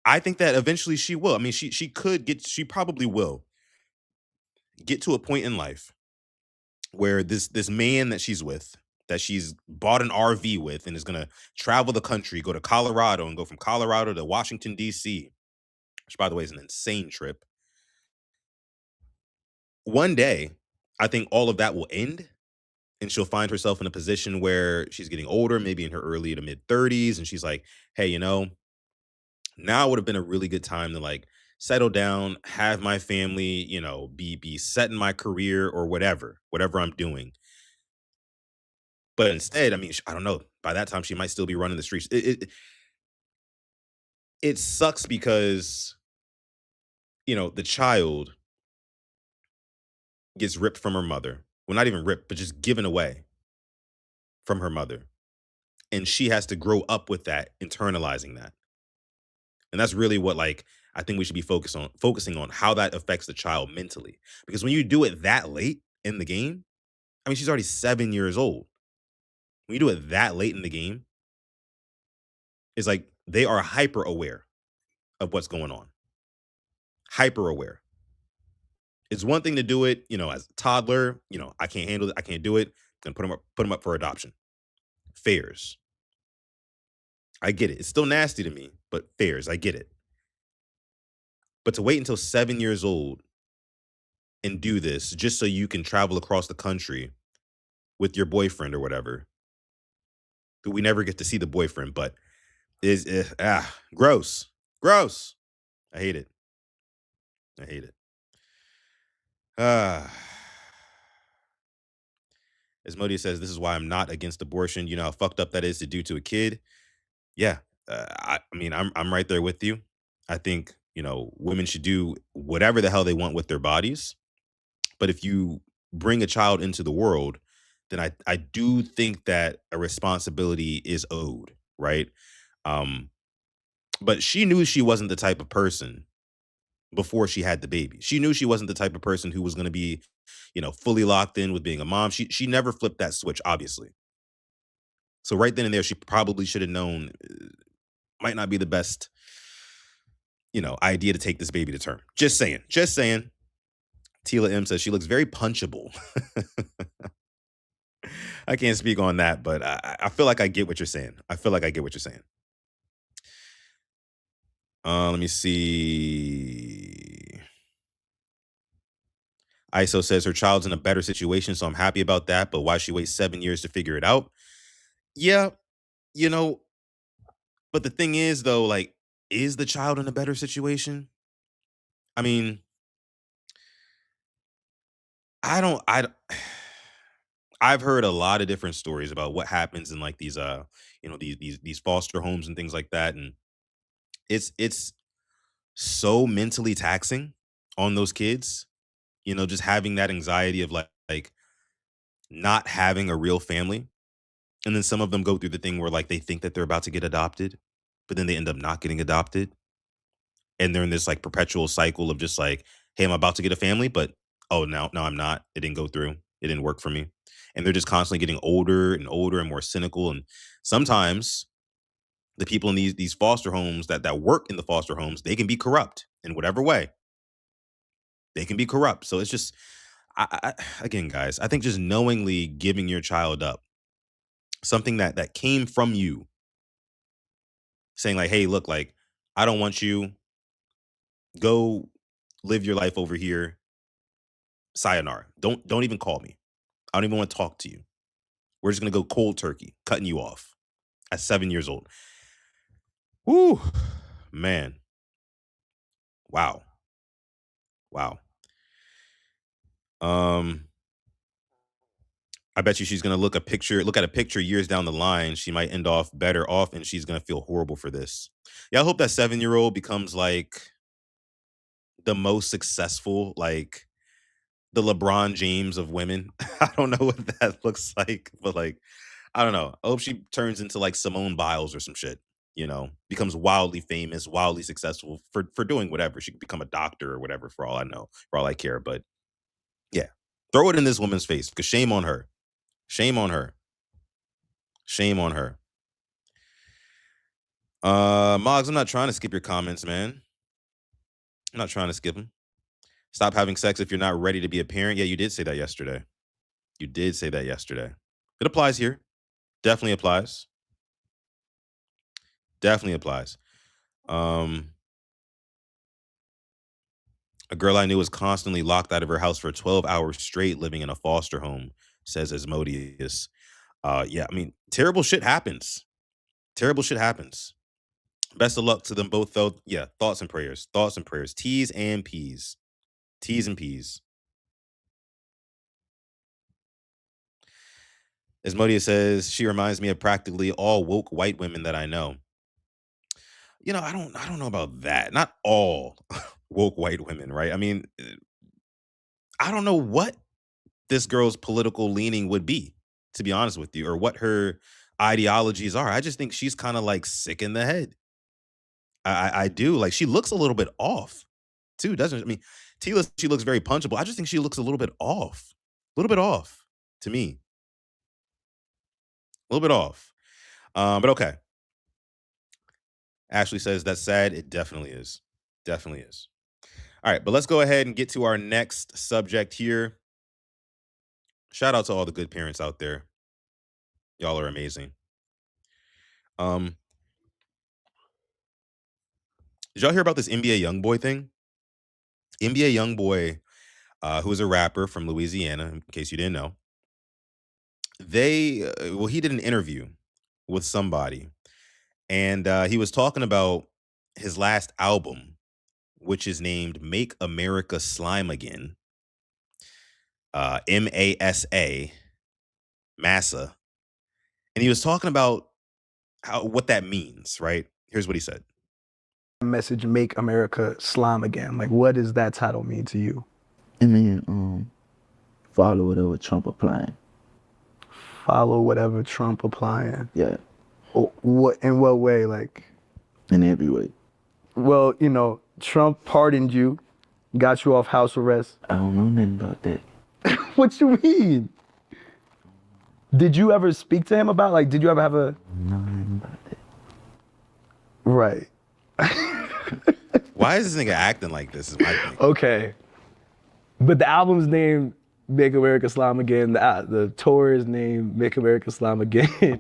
I think that eventually she will. I mean, she probably will get to a point in life where this man that she's with, that she's bought an RV with and is going to travel the country, go to Colorado and go from Colorado to Washington D.C., which by the way is an insane trip. One day, I think all of that will end and she'll find herself in a position where she's getting older, maybe in her early to mid 30s, and she's like, hey, now would have been a really good time to like settle down, have my family, be set in my career or whatever I'm doing. But instead, I mean, I don't know. By that time, she might still be running the streets. It sucks because the child gets ripped from her mother. Well, not even ripped, but just given away from her mother, and she has to grow up with that, internalizing that. And that's really what, like, I think we should be focusing on how that affects the child mentally. Because when you do it that late in the game, I mean, she's already 7 years old. When you do it that late in the game, it's like they are hyper aware of what's going on. Hyper aware. It's one thing to do it, as a toddler, I can't handle it, I can't do it. I'm gonna put them up for adoption. Fairs. I get it. It's still nasty to me, but fairs. I get it. But to wait until 7 years old and do this just so you can travel across the country with your boyfriend or whatever. We never get to see the boyfriend, but gross. Gross. I hate it. I hate it. As Modi says, this is why I'm not against abortion. You know how fucked up that is to do to a kid. Yeah. I mean, I'm right there with you. I think, women should do whatever the hell they want with their bodies. But if you bring a child into the world, then I do think that a responsibility is owed, right? But she knew she wasn't the type of person before she had the baby. She knew she wasn't the type of person who was going to be, fully locked in with being a mom. She never flipped that switch, obviously. So right then and there, she probably should have known might not be the best, idea to take this baby to term. Just saying. Just saying. Tila M says she looks very punchable. I can't speak on that, but I feel like I get what you're saying. Let me see. ISO says her child's in a better situation, so I'm happy about that. But why she wait 7 years to figure it out? Yeah, but the thing is, though, like, is the child in a better situation? I mean, I don't. I've heard a lot of different stories about what happens in like these these foster homes and things like that, and it's so mentally taxing on those kids. Just having that anxiety of like not having a real family, and then some of them go through the thing where like they think that they're about to get adopted, but then they end up not getting adopted, and they're in this like perpetual cycle of just like, hey, I'm about to get a family, but oh no, I'm not. It didn't go through. It didn't work for me. And they're just constantly getting older and older and more cynical. And sometimes the people in these foster homes that work in the foster homes, they can be corrupt in whatever way. They can be corrupt. So it's just, again, guys, I think just knowingly giving your child up, something that came from you, saying like, hey, look, like, I don't want you. Go live your life over here. Sayonara. Don't even call me. I don't even want to talk to you. We're just gonna go cold turkey, cutting you off at 7 years old. Woo, man. Wow. Wow. I bet you she's gonna look at a picture years down the line. She might end off better off, and she's gonna feel horrible for this. Yeah, I hope that 7-year-old becomes like the most successful, like the LeBron James of women. I don't know what that looks like, but like, I don't know. I hope she turns into like Simone Biles or some shit. Becomes wildly famous, wildly successful for doing whatever. She could become a doctor or whatever, for all I know, for all I care. But yeah, throw it in this woman's face, because shame on her. Shame on her. Shame on her. Moggs, I'm not trying to skip your comments, man. I'm not trying to skip them. Stop having sex if you're not ready to be a parent. Yeah, you did say that yesterday. You did say that yesterday. It applies here. Definitely applies. Definitely applies. A girl I knew was constantly locked out of her house for 12 hours straight, living in a foster home, says Asmodeus. Yeah, I mean, terrible shit happens. Terrible shit happens. Best of luck to them both, though. Yeah, thoughts and prayers. Thoughts and prayers. T's and P's. T's and P's. Asmodeus says, she reminds me of practically all woke white women that I know. I don't know about that. Not all woke white women, right? I mean, I don't know what this girl's political leaning would be, to be honest with you, or what her ideologies are. I just think she's kind of like sick in the head. I do. Like, she looks a little bit off too, doesn't she? I mean, Tila, she looks very punchable. I just think she looks a little bit off. A little bit off to me. A little bit off. But okay. Ashley says, that's sad. It definitely is. Definitely is. All right, but let's go ahead and get to our next subject here. Shout out to all the good parents out there. Y'all are amazing. Did y'all hear about this NBA Youngboy thing? NBA Youngboy, who is a rapper from Louisiana, in case you didn't know. He did an interview with somebody, and he was talking about his last album, which is named Make America Slime Again. MASA, Massa. And he was talking about what that means, right? Here's what he said. Message, Make America Slime Again. Like, what does that title mean to you? I mean, follow whatever Trump applying. Follow whatever Trump applying. Yeah. What, in what way? Like, in every way. Well, Trump pardoned you, got you off house arrest. I don't know nothing about that. What you mean? Did you ever speak to him about, like, did you ever have a... Nothing about that. Right. Why is this nigga acting like this is my thing. Okay. But the album's name, Make America Slime Again. The tour is named Make America Slime Again. Okay.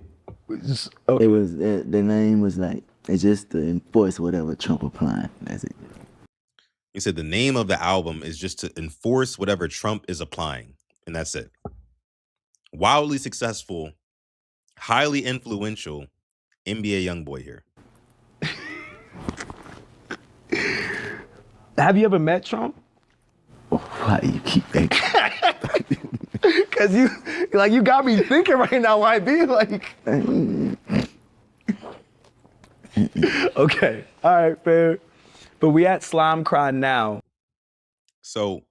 It was, the name was like, it's just to enforce whatever Trump applying. That's it. He said the name of the album is just to enforce whatever Trump is applying. And that's it. Wildly successful, highly influential NBA Youngboy here. Have you ever met Trump? Why do you keep thinking? Because you got me thinking right now, YB. Like, okay, all right, fair. But we at Slime Cry now. So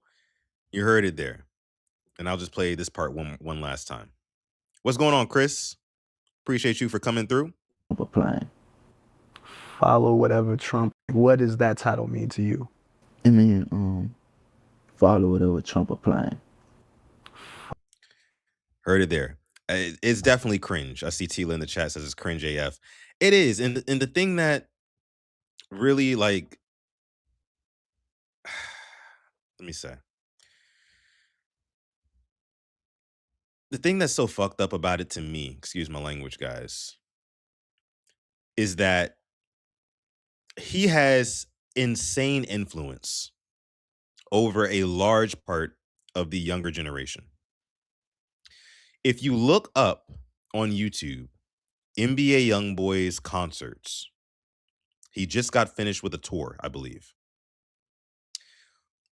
you heard it there. And I'll just play this part one last time. What's going on, Chris? Appreciate you for coming through. Applying. Follow whatever Trump. What does that title mean to you? I mean, follow whatever Trump applying. Heard it there. It's definitely cringe. I see Tila in the chat says it's cringe AF. It is, and the thing that really like, let me say, the thing that's so fucked up about it to me, excuse my language, guys, is that he has insane influence over a large part of the younger generation. If you look up on YouTube NBA Youngboy's concerts, he just got finished with a tour, I believe.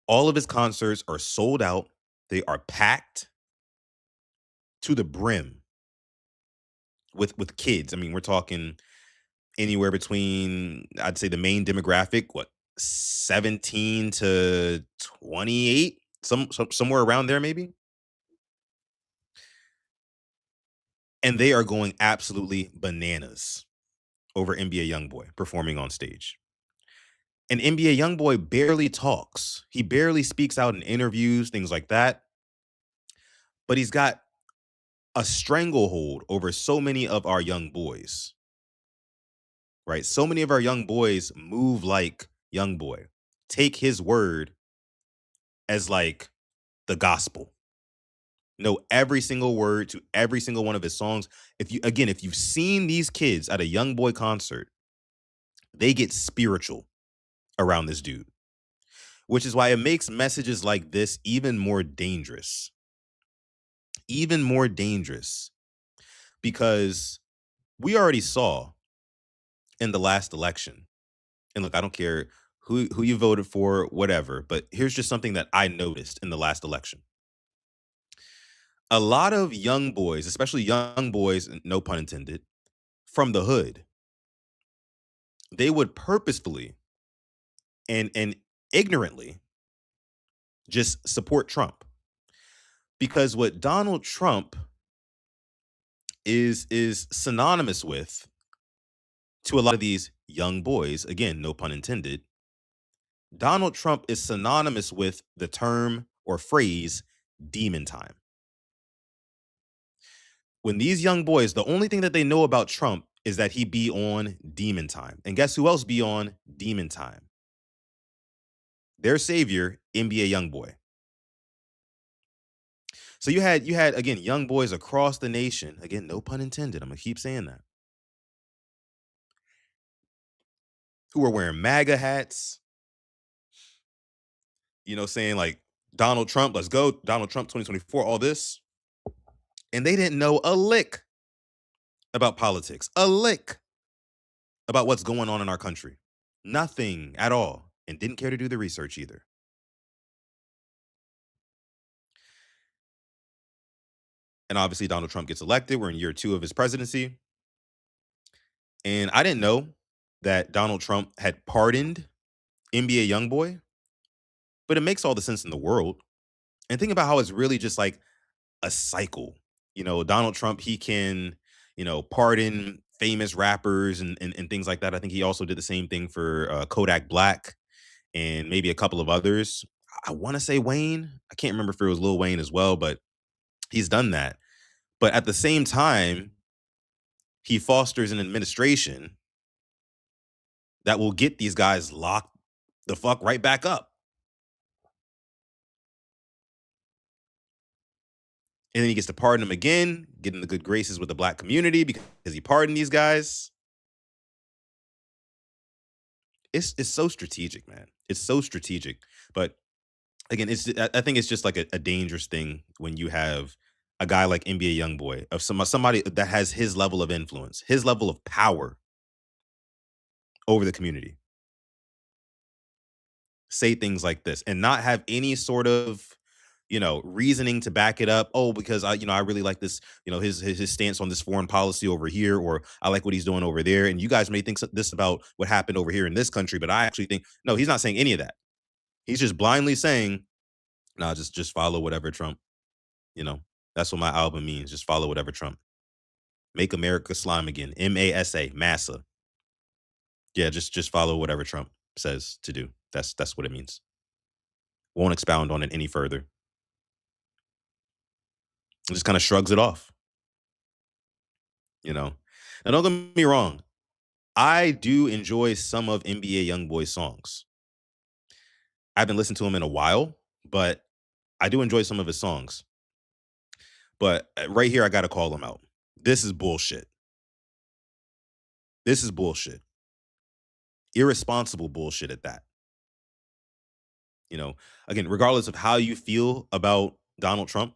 All of his concerts are sold out. They are packed to the brim with kids. I mean, we're talking anywhere between, I'd say the main demographic, what, 17 to 28, somewhere around there maybe. And they are going absolutely bananas over NBA Youngboy performing on stage. And NBA Youngboy barely talks. He barely speaks out in interviews, things like that. But he's got a stranglehold over so many of our young boys, right? So many of our young boys move like Youngboy, take his word as like the gospel. Know every single word to every single one of his songs. If you've seen these kids at a Youngboy concert, they get spiritual around this dude, which is why it makes messages like this even more dangerous. Even more dangerous, because we already saw in the last election, and look, I don't care who you voted for, whatever, but here's just something that I noticed in the last election. A lot of young boys, especially young boys, no pun intended, from the hood, they would purposefully and ignorantly just support Trump. Because what Donald Trump is synonymous with to a lot of these young boys, again, no pun intended, Donald Trump is synonymous with the term or phrase demon time. When these young boys, the only thing that they know about Trump is that he be on demon time. And guess who else be on demon time? Their savior, NBA Youngboy. So you had again young boys across the nation, again, no pun intended, I'm gonna keep saying that, who were wearing MAGA hats, saying like Donald Trump, let's go, Donald Trump 2024, all this. And they didn't know a lick about politics, a lick about what's going on in our country. Nothing at all. And didn't care to do the research either. And obviously Donald Trump gets elected. We're in year 2 of his presidency. And I didn't know that Donald Trump had pardoned NBA Youngboy, but it makes all the sense in the world. And think about how it's really just like a cycle. Donald Trump, he can, pardon famous rappers and things like that. I think he also did the same thing for Kodak Black and maybe a couple of others. I want to say Wayne. I can't remember if it was Lil Wayne as well, but he's done that. But at the same time, he fosters an administration that will get these guys locked the fuck right back up. And then he gets to pardon them again, get in the good graces with the black community because he pardoned these guys. It's so strategic, man. It's so strategic. But again, I think it's just like a dangerous thing when you have a guy like NBA Youngboy, of somebody that has his level of influence, his level of power over the community, say things like this and not have any sort of reasoning to back it up. Oh, because I really like this, his stance on this foreign policy over here, or I like what he's doing over there. And you guys may think this about what happened over here in this country, but I actually think, no, he's not saying any of that. He's just blindly saying, nah, just follow whatever Trump, that's what my album means. Just follow whatever Trump. Make America slime again. MASA, massa. Yeah, just follow whatever Trump says to do. That's what it means. Won't expound on it any further. Just kind of shrugs it off. you know. Now, don't get me wrong. I do enjoy some of NBA Youngboy songs. I haven't listened to him in a while, but I do enjoy some of his songs. But right here, I got to call him out. This is bullshit. This is bullshit. Irresponsible bullshit at that. You know, again, regardless of how you feel about Donald Trump,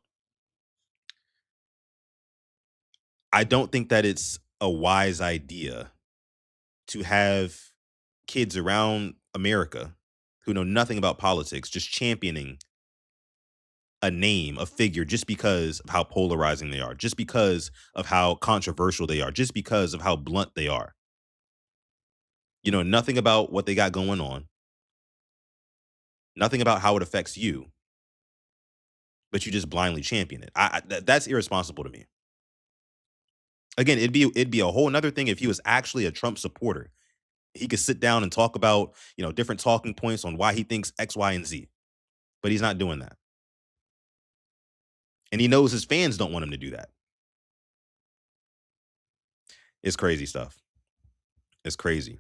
I don't think that it's a wise idea to have kids around America who know nothing about politics just championing a name, a figure, just because of how polarizing they are, just because of how controversial they are, just because of how blunt they are. You know nothing about what they got going on, nothing about how it affects you, but you just blindly champion it. That's irresponsible to me. Again, it'd be a whole nother thing if he was actually a Trump supporter. He could sit down and talk about, different talking points on why he thinks X, Y, and Z. But he's not doing that. And he knows his fans don't want him to do that. It's crazy stuff. It's crazy.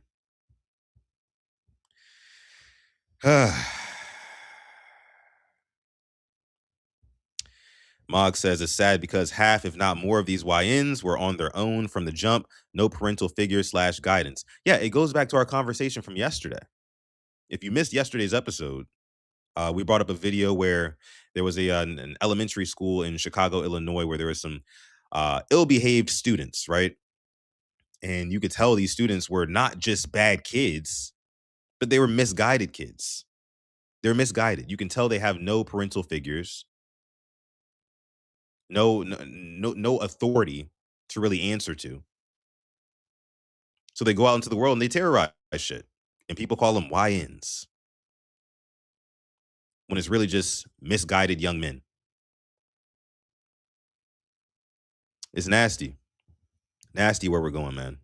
Mog says it's sad because half, if not more, of these YNs were on their own from the jump. No parental figure / guidance. Yeah, it goes back to our conversation from yesterday. If you missed yesterday's episode, we brought up a video where there was an elementary school in Chicago, Illinois, where there was some ill-behaved students, right? And you could tell these students were not just bad kids, but they were misguided kids. They're misguided. You can tell they have no parental figures, no authority to really answer to. So they go out into the world and they terrorize shit. And people call them YNs. When it's really just misguided young men. It's nasty. Nasty where we're going, man.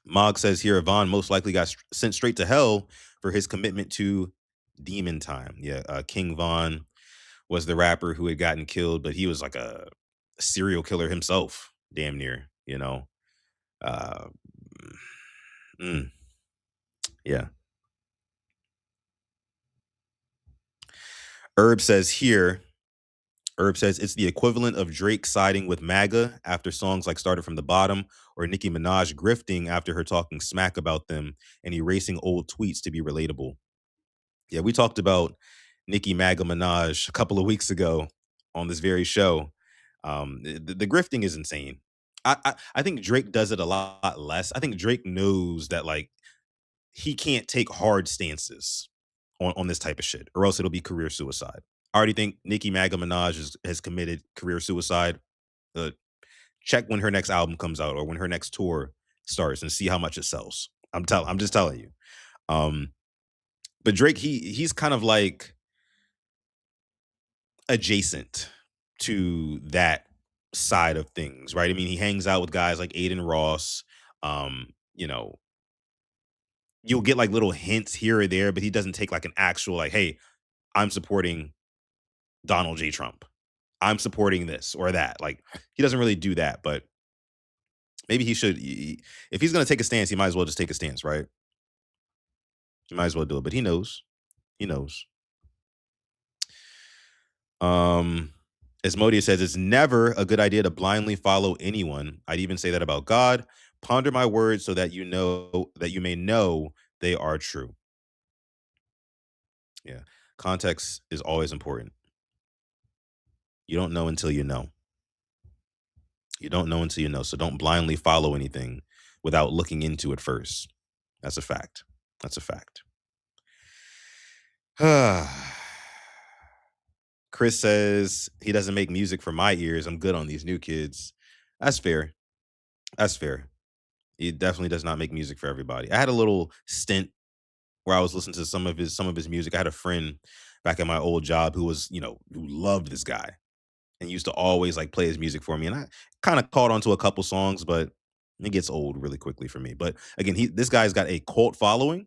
Mog says here, Vaughn most likely got sent straight to hell for his commitment to demon time. Yeah, King Von was the rapper who had gotten killed, but he was like a serial killer himself, damn near, Uh, yeah. Herb says it's the equivalent of Drake siding with MAGA after songs like Started from the Bottom, or Nicki Minaj grifting after her talking smack about them and erasing old tweets to be relatable. Yeah, we talked about Nicki MAGA Minaj a couple of weeks ago on this very show. The grifting is insane. I think Drake does it a lot less. I think Drake knows that, like, he can't take hard stances on this type of shit, or else it'll be career suicide. I already think Nicki MAGA Minaj has committed career suicide. Check when her next album comes out or when her next tour starts and see how much it sells. I'm just telling you. But Drake, he's kind of like adjacent to that side of things, right? I mean, he hangs out with guys like Aiden Ross. You know, you'll get like little hints here or there, but he doesn't take like an actual, like, hey, I'm supporting Donald J. Trump. I'm supporting this or that. Like, he doesn't really do that, but maybe he should. If he's going to take a stance, he might as well just take a stance, right? He might as well do it, but he knows. He knows. Asmodia says, it's never a good idea to blindly follow anyone. I'd even say that about God. Ponder my words so that you may know they are true. Yeah. Context is always important. You don't know until you know. You don't know until you know. So don't blindly follow anything without looking into it first. That's a fact. That's a fact. Chris says he doesn't make music for my ears. I'm good on these new kids. That's fair. That's fair. He definitely does not make music for everybody. I had a little stint where I was listening to some of his music. I had a friend back at my old job who was, who loved this guy and used to always like play his music for me. And I kind of caught on to a couple songs, but it gets old really quickly for me. But again, this guy's got a cult following.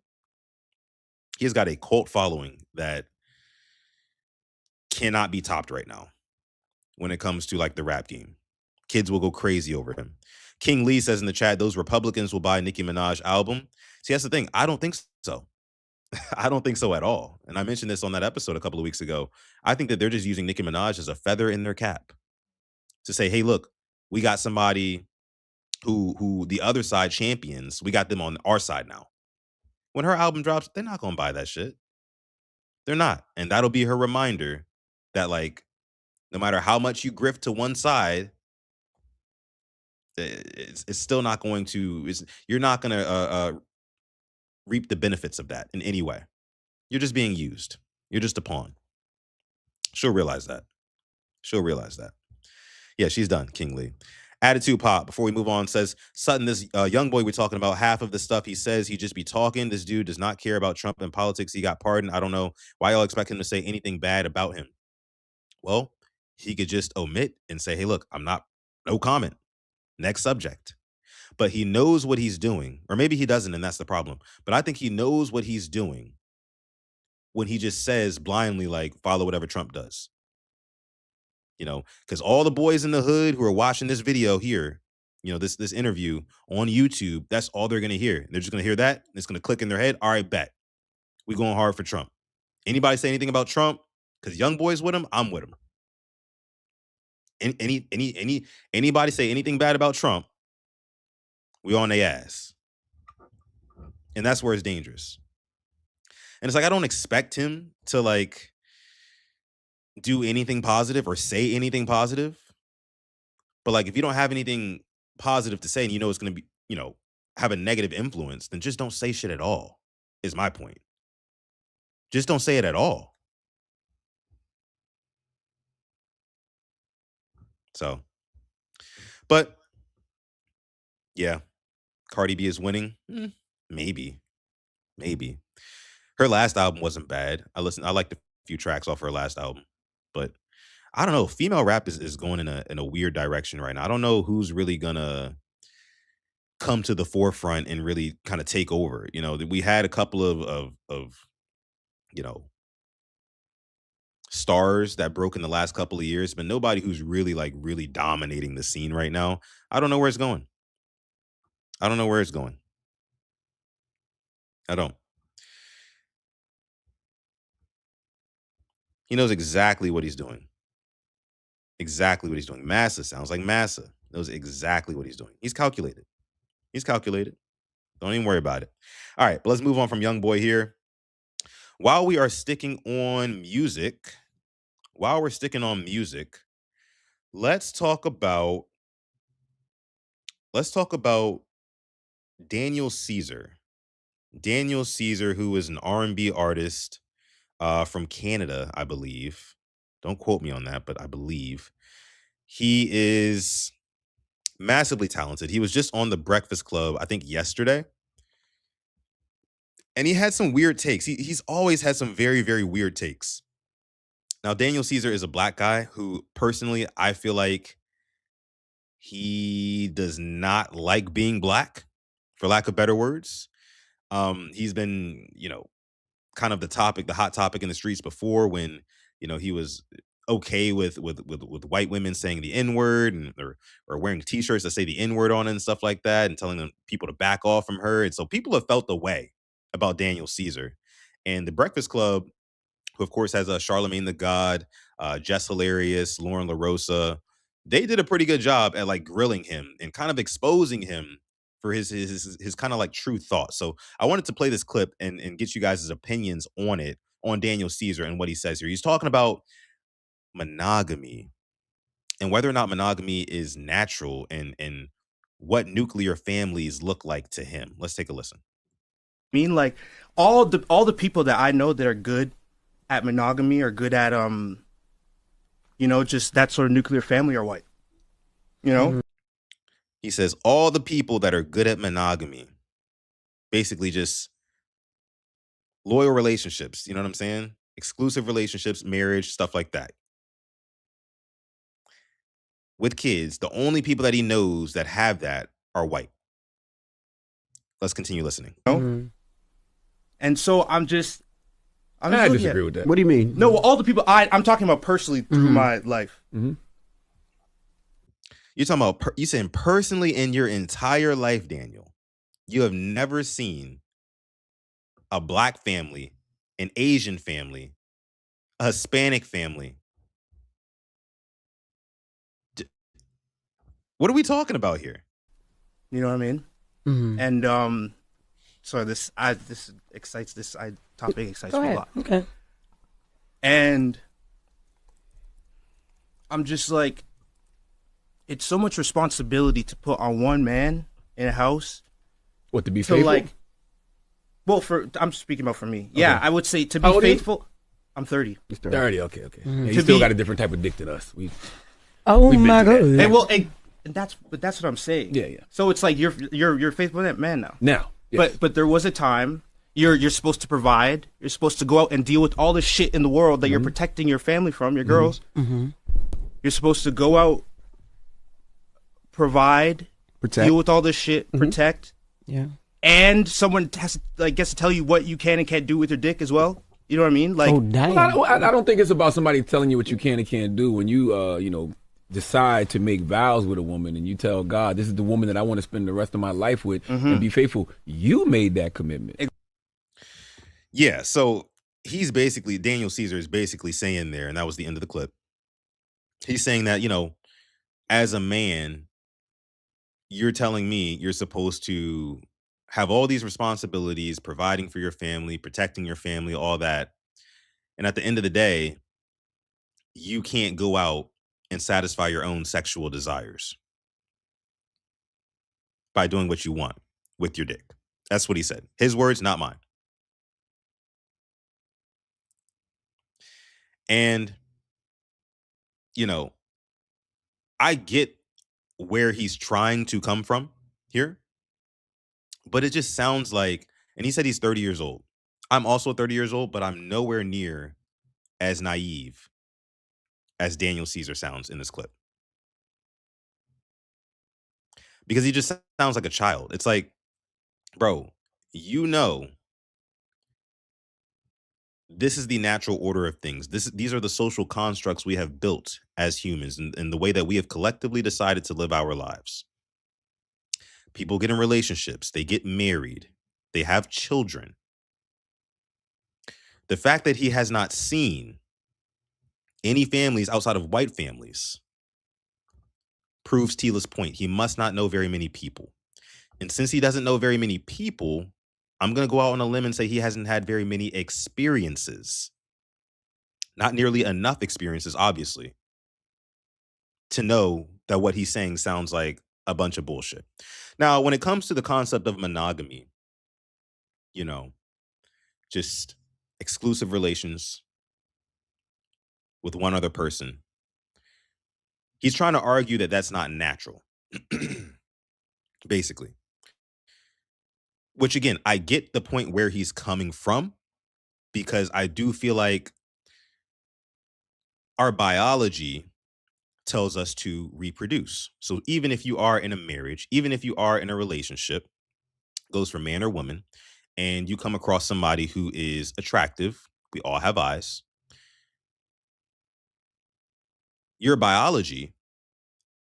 He's got a cult following that cannot be topped right now. when it comes to like the rap game. Kids will go crazy over him. King Lee says in the chat, those Republicans will buy Nicki Minaj album. See, that's the thing. I don't think so. I don't think so at all. And I mentioned this on that episode a couple of weeks ago. I think that they're just using Nicki Minaj as a feather in their cap to say, hey, look, we got somebody who the other side champions. We got them on our side now. When her album drops, they're not going to buy that shit. They're not. And that'll be her reminder that, like, no matter how much you grift to one side, it's still not going to, you're not going to reap the benefits of that in any way. You're just being used. You're just a pawn. She'll realize that. She'll realize that. Yeah, she's done, King Lee. Attitude Pop, before we move on, says, Sutton, this young boy we're talking about, half of the stuff he says, he just be talking. This dude does not care about Trump and politics. He got pardoned. I don't know why y'all expect him to say anything bad about him. Well, he could just omit and say, hey, look, no comment. Next subject. But he knows what he's doing. Or maybe he doesn't, and that's the problem. But I think he knows what he's doing when he just says blindly, like, follow whatever Trump does. You know, because all the boys in the hood who are watching this video here, you know, this interview on YouTube, that's all they're going to hear. They're just going to hear that. It's going to click in their head. All right, bet. We going hard for Trump. Anybody say anything about Trump? Because Youngboy's with him, I'm with him. Anybody say anything bad about Trump, we on their ass. And that's where it's dangerous. And it's like, I don't expect him to, like, do anything positive or say anything positive. But, like, if you don't have anything positive to say and you know it's going to be, you know, have a negative influence, then just don't say shit at all, is my point. Just don't say it at all. So, but, yeah, Cardi B is winning. Maybe. Her last album wasn't bad. I liked a few tracks off her last album. But I don't know. Female rap is going in a weird direction right now. I don't know who's really gonna come to the forefront and really kind of take over. You know, we had a couple of you know, stars that broke in the last couple of years, but nobody who's really dominating the scene right now. I don't know where it's going. I don't. He knows exactly what he's doing. Massa sounds like Massa. Knows exactly what he's doing. He's calculated. Don't even worry about it. All right, but let's move on from Youngboy here. While we are sticking on music, let's talk about Daniel Caesar. Daniel Caesar, who is an R&B artist from Canada, I believe. Don't quote me on that, but I believe. He is massively talented. He was just on The Breakfast Club, I think yesterday. And he had some weird takes. He's always had some very, very weird takes. Now, Daniel Caesar is a black guy who, personally, I feel like he does not like being black, for lack of better words. He's been, you know, kind of the hot topic in the streets before, when, you know, he was okay with white women saying the N-word and or wearing t-shirts that say the N-word on it and stuff like that, and telling people to back off from her. And so people have felt the way about Daniel Caesar. And The Breakfast Club, who of course has Charlemagne the God, Jess Hilarious, Lauren LaRosa, they did a pretty good job at like grilling him and kind of exposing him for his kind of like true thoughts. So I wanted to play this clip and get you guys' opinions on it, on Daniel Caesar and what he says here. He's talking about monogamy and whether or not monogamy is natural, and what nuclear families look like to him. Let's take a listen. I mean, like all the people that I know that are good at monogamy are good at you know, just that sort of nuclear family are white. You know? He says all the people that are good at monogamy, basically just loyal relationships, you know what I'm saying? Exclusive relationships, marriage, stuff like that. With kids, the only people that he knows that have that are white. Let's continue listening. And so I disagree with that. What do you mean? No, all the people I'm talking about personally through my life. You're talking about, you saying personally in your entire life, Daniel, you have never seen a black family, an Asian family, a Hispanic family. What are we talking about here? You know what I mean? Mhm. And so this excites this topic excites Go me a ahead. lot. Okay. And I'm just like, it's so much responsibility to put on one man in a house. What, to be To faithful? like, well, I'm speaking about for me. Yeah, Okay. I would say to How be old are you? faithful. I'm 30. 30. Okay. Okay. Mhm. Yeah, To you still be- got a different type of dick than us. Oh we've been my through that. God. And that's what I'm saying. Yeah. So it's like you're faithful man now. Now, yes. But there was a time you're supposed to provide. You're supposed to go out and deal with all the shit in the world that you're protecting your family from, your girls. Mm-hmm. You're supposed to go out, provide, Protect. deal with all this shit, protect. Yeah. And someone gets to tell you what you can and can't do with your dick as well. You know what I mean? Like, Well, I don't think it's about somebody telling you what you can and can't do. When you, decide to make vows with a woman and you tell God, this is the woman that I want to spend the rest of my life with and be faithful, you made that commitment. Yeah, so he's basically, Daniel Caesar is basically saying there, and that was the end of the clip. He's saying that, as a man, you're telling me you're supposed to have all these responsibilities, providing for your family, protecting your family, all that. And at the end of the day, you can't go out and satisfy your own sexual desires by doing what you want with your dick. That's what he said. His words, not mine. And, I get where he's trying to come from here, but it just sounds like, and he said he's 30 years old. I'm also 30 years old, but I'm nowhere near as naive as Daniel Caesar sounds in this clip. Because he just sounds like a child. It's like, bro, this is the natural order of things. These are the social constructs we have built as humans and the way that we have collectively decided to live our lives. People get in relationships, they get married, they have children. The fact that he has not seen any families outside of white families proves Tila's point. He must not know very many people. And since he doesn't know very many people, I'm going to go out on a limb and say he hasn't had very many experiences. Not nearly enough experiences, obviously, to know that what he's saying sounds like a bunch of bullshit. Now, when it comes to the concept of monogamy, just exclusive relations with one other person, he's trying to argue that that's not natural, basically. Which, again, I get the point where he's coming from, because I do feel like our biology tells us to reproduce. So even if you are in a marriage, even if you are in a relationship, goes for man or woman, and you come across somebody who is attractive, we all have eyes, your biology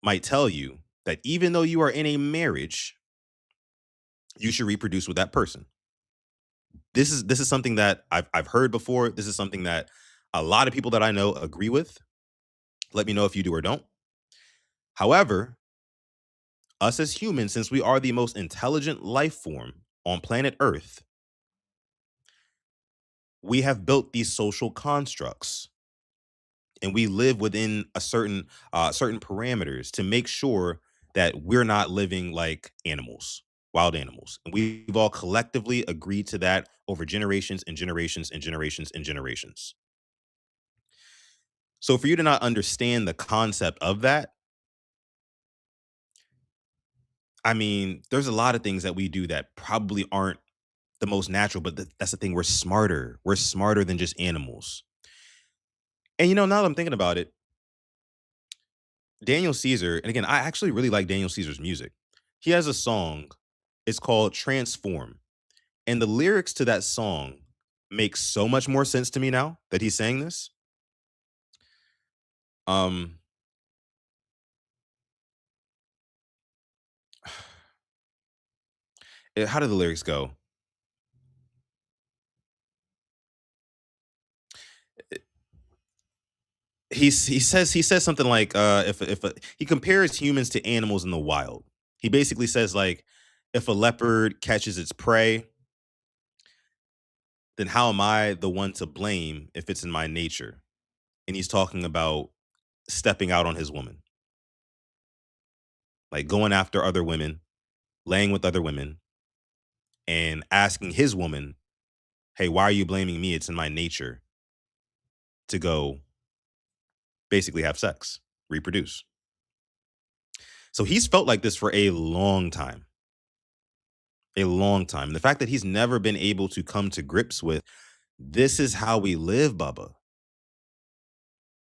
might tell you that even though you are in a marriage, you should reproduce with that person. This is something that I've heard before. This is something that a lot of people that I know agree with. Let me know if you do or don't. However, us as humans, since we are the most intelligent life form on planet Earth, we have built these social constructs, and we live within a certain parameters to make sure that we're not living like animals, wild animals. And we've all collectively agreed to that over generations and generations and generations and generations. So for you to not understand the concept of that, I mean, there's a lot of things that we do that probably aren't the most natural, but that's the thing. We're smarter. We're smarter than just animals. And now that I'm thinking about it, Daniel Caesar, and again, I actually really like Daniel Caesar's music. He has a song. It's called Transform. And the lyrics to that song make so much more sense to me now that he's saying this. How do the lyrics go? He says something like if he compares humans to animals in the wild. He basically says like if a leopard catches its prey, then how am I the one to blame if it's in my nature? And he's talking about stepping out on his woman, like going after other women, laying with other women, and asking his woman, "Hey, why are you blaming me? It's in my nature to go basically have sex, reproduce." So he's felt like this for a long time. A long time. The fact that he's never been able to come to grips with this is how we live, Bubba.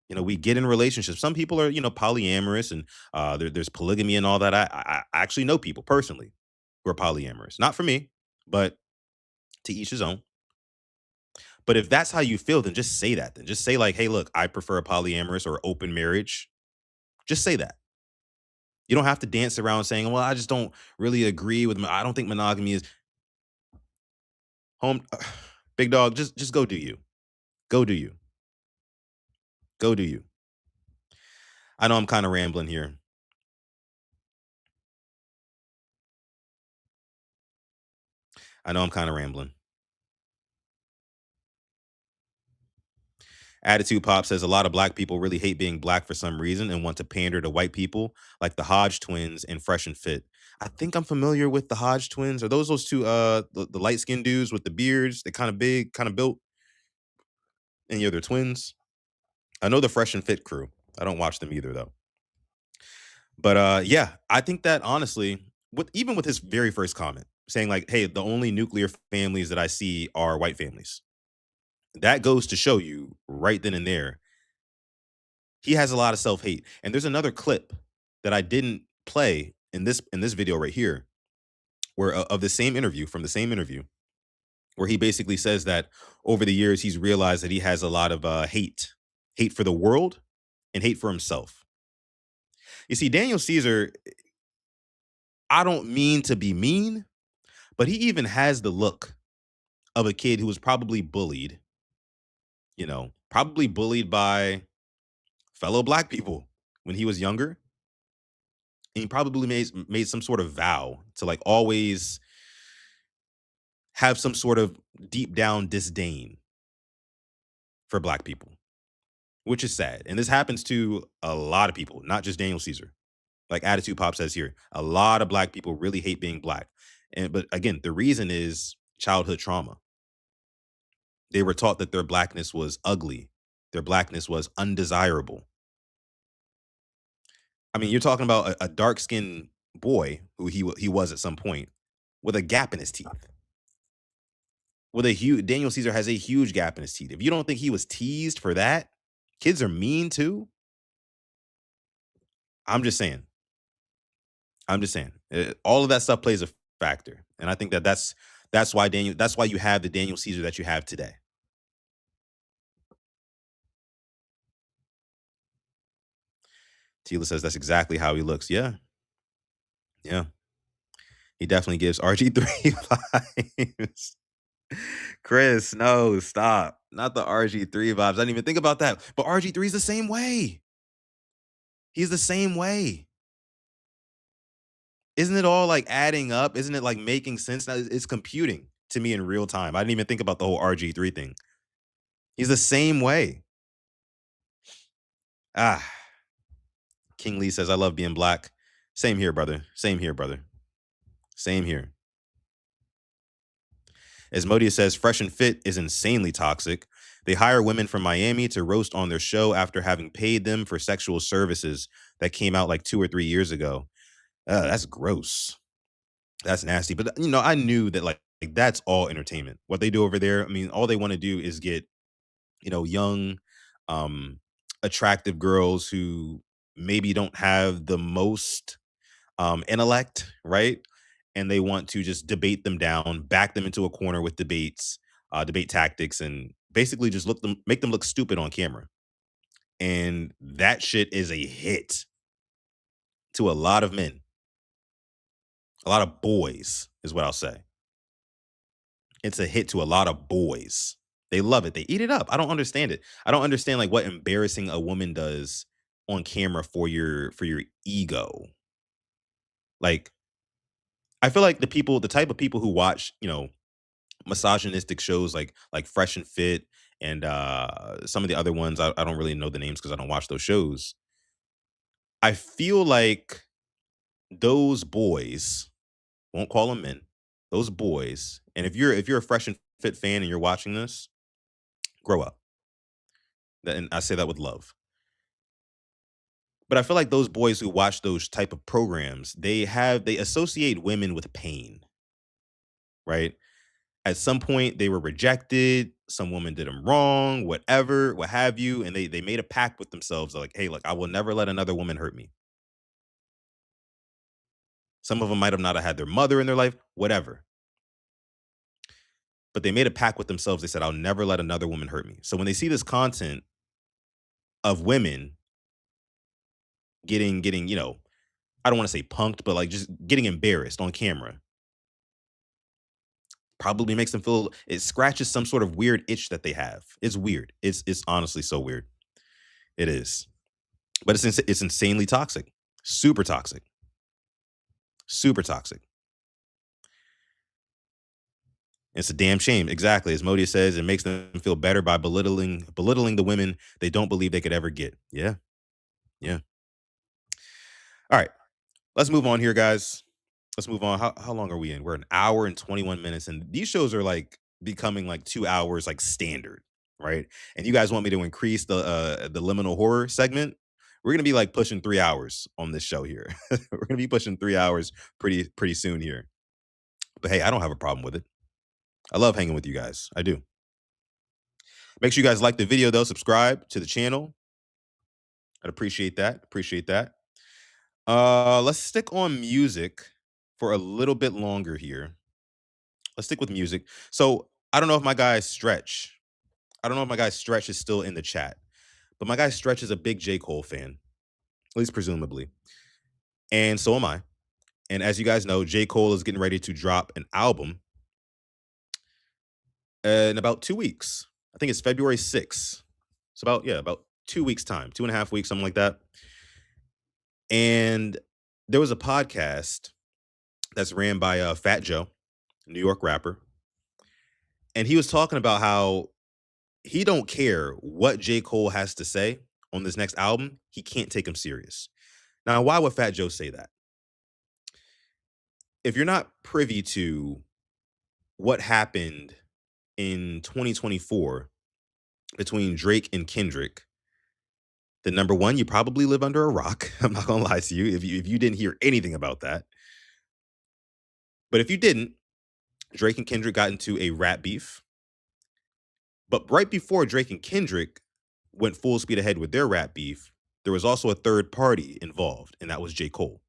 You know, we get in relationships. Some people are, polyamorous and there's polygamy and all that. I actually know people personally who are polyamorous. Not for me, but to each his own. But if that's how you feel, then just say that. Then just say like, hey, look, I prefer a polyamorous or open marriage. Just say that. You don't have to dance around saying, well, I just don't really agree with, I don't think monogamy is home. Big dog, just go do you. Go do you. Go do you. I know I'm kind of rambling here. I know I'm kind of rambling. Attitude Pop says a lot of black people really hate being black for some reason and want to pander to white people like the Hodge twins and Fresh and Fit. I think I'm familiar with the Hodge twins. Are those two the light skinned dudes with the beards? They kind of big, kind of built. And yeah, they're twins. I know the Fresh and Fit crew. I don't watch them either though. But yeah, I think that honestly, even with his very first comment, saying like, hey, the only nuclear families that I see are white families. That goes to show you right then and there, he has a lot of self-hate. And there's another clip that I didn't play in this video right here, where of the same interview, from the same interview, where he basically says that over the years he's realized that he has a lot of hate for the world and hate for himself. You see, Daniel Caesar, I don't mean to be mean, but he even has the look of a kid who was probably bullied, probably bullied by fellow black people when he was younger. And he probably made some sort of vow to like always have some sort of deep down disdain for black people, which is sad. And this happens to a lot of people, not just Daniel Caesar. Like Attitude Pop says here, a lot of black people really hate being black. But again, the reason is childhood trauma. They were taught that their blackness was ugly. Their blackness was undesirable. I mean, you're talking about a dark-skinned boy who he was at some point with a gap in his teeth. With a huge Daniel Caesar has a huge gap in his teeth. If you don't think he was teased for that, kids are mean too. I'm just saying. All of that stuff plays a factor, and I think that's why you have the Daniel Caesar that you have today. Tila says that's exactly how he looks. Yeah. Yeah. He definitely gives RG3 vibes. Chris, no, stop. Not the RG3 vibes. I didn't even think about that. But RG3 is the same way. He's the same way. Isn't it all like adding up? Isn't it like making sense? Now it's computing to me in real time. I didn't even think about the whole RG3 thing. He's the same way. King Lee says, I love being black. Same here, brother. Same here, brother. Same here. Asmodia says, Fresh and Fit is insanely toxic. They hire women from Miami to roast on their show after having paid them for sexual services that came out like 2 or 3 years ago. That's gross. That's nasty. But, I knew that like that's all entertainment. What they do over there, I mean, all they want to do is get, young, attractive girls who maybe don't have the most intellect, right? And they want to just debate them down, back them into a corner with debate tactics, and basically just make them look stupid on camera. And that shit is a hit to a lot of men. A lot of boys is what I'll say. It's a hit to a lot of boys. They love it. They eat it up. I don't understand it. I don't understand like what embarrassing a woman does on camera for your ego. Like, I feel like the type of people who watch, misogynistic shows like Fresh and Fit and some of the other ones, I don't really know the names because I don't watch those shows. I feel like those boys, won't call them men, those boys, and if you're a Fresh and Fit fan and you're watching this, grow up. And I say that with love. But I feel like those boys who watch those type of programs, they associate women with pain, right? At some point they were rejected, some woman did them wrong, whatever, what have you, and they made a pact with themselves like, hey, look, I will never let another woman hurt me. Some of them might have not have had their mother in their life, whatever. But they made a pact with themselves. They said, I'll never let another woman hurt me. So when they see this content of women getting, I don't want to say punked, but like just getting embarrassed on camera, probably makes them feel, it scratches some sort of weird itch that they have. It's weird. It's honestly so weird. It is. But it's insanely toxic. Super toxic. Super toxic. It's a damn shame. Exactly. As Modia says, it makes them feel better by belittling the women they don't believe they could ever get. Yeah. Yeah. All right. Let's move on here, guys. Let's move on. How long are we in? We're an hour and 21 minutes. And these shows are like becoming like 2 hours, like standard, right? And you guys want me to increase the Liminal Horror segment? We're gonna be like pushing 3 hours on this show here. We're gonna be pushing 3 hours pretty soon here. But hey, I don't have a problem with it. I love hanging with you guys. I do. Make sure you guys like the video though. Subscribe to the channel. I'd appreciate that. Appreciate that. Let's stick on music for a little bit longer here. Let's stick with music. So I don't know if my guy Stretch. I don't know if my guy Stretch is still in the chat, but my guy Stretch is a big J. Cole fan, at least presumably. And so am I. And as you guys know, J. Cole is getting ready to drop an album in about 2 weeks. I think it's February 6th. It's about 2 weeks time, 2.5 weeks, something like that. And there was a podcast that's ran by Fat Joe, New York rapper. And he was talking about how he don't care what J. Cole has to say on this next album. He can't take him serious. Now, why would Fat Joe say that? If you're not privy to what happened in 2024 between Drake and Kendrick, then number one, you probably live under a rock. I'm not gonna lie to you if you didn't hear anything about that. But if you didn't, Drake and Kendrick got into a rap beef. But right before Drake and Kendrick went full speed ahead with their rap beef, there was also a third party involved, and that was J. Cole.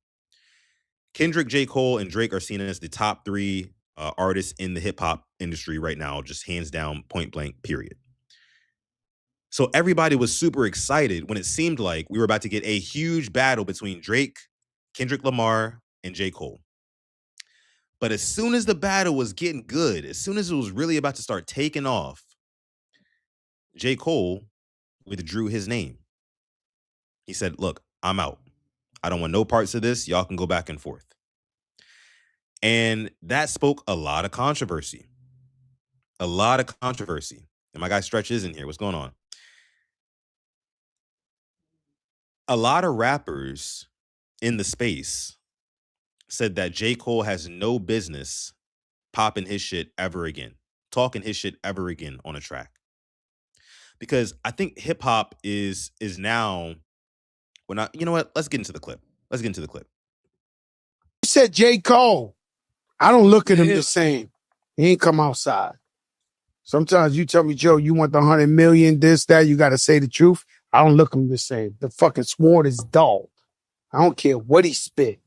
Kendrick, J. Cole, and Drake are seen as the top three artists in the hip-hop industry right now, just hands down, point blank, period. So everybody was super excited when it seemed like we were about to get a huge battle between Drake, Kendrick Lamar, and J. Cole. But as soon as the battle was getting good, as soon as it was really about to start taking off, J. Cole withdrew his name. He said, look, I'm out. I don't want no parts of this. Y'all can go back and forth. And that spoke a lot of controversy. A lot of controversy. And my guy Stretch is in here. What's going on? A lot of rappers in the space said that J. Cole has no business popping his shit ever again, talking his shit ever again on a track. Because I think hip hop is now, we're not, you know what? Let's get into the clip. You said J. Cole. I don't look at him the same. He ain't come outside. Sometimes you tell me, Joe, you want the 100 million, this, that, you got to say the truth. I don't look at him the same. The fucking sword is dull. I don't care what he spit.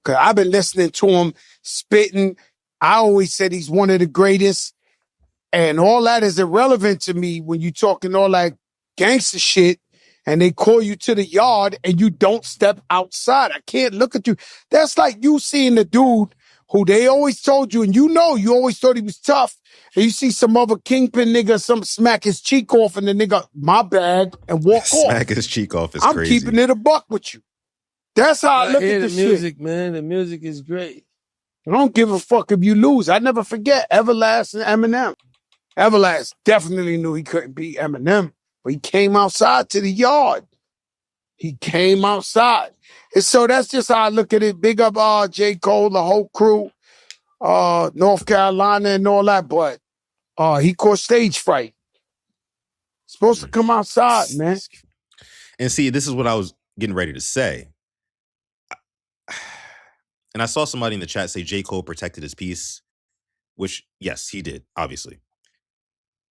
Because I've been listening to him spitting. I always said he's one of the greatest. And all that is irrelevant to me when you talking all that gangster shit and they call you to the yard and you don't step outside. I can't look at you. That's like you seeing the dude who they always told you, and you always thought he was tough, and you see some other kingpin nigga, some smack his cheek off, and the nigga, my bad, and walk off. Smack his cheek off is I'm crazy. keeping it a buck with you. That's how I look at the the music, shit. man. The music is great. I don't give a fuck if you lose. I never forget Everlast and Eminem. Everlast definitely knew he couldn't beat Eminem, but he came outside to the yard. He came outside. And so that's just how I look at it. Big up J. Cole, the whole crew, North Carolina and all that, but he caught stage fright. Supposed to come outside, man. And see, this is what I was getting ready to say. And I saw somebody in the chat say J. Cole protected his peace, which, yes, he did, obviously.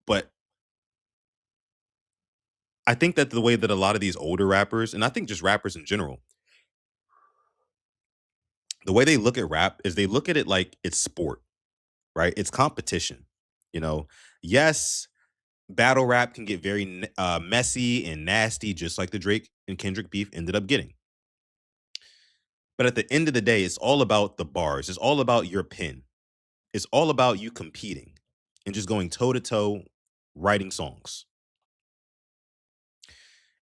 But I think that the way that a lot of these older rappers, and I think just rappers in general, the way they look at rap is they look at it like it's sport, right? It's competition. You know, yes, battle rap can get very messy and nasty, just like the Drake and Kendrick beef ended up getting. But at the end of the day, it's all about the bars. It's all about your pen. It's all about you competing and just going toe to toe, writing songs.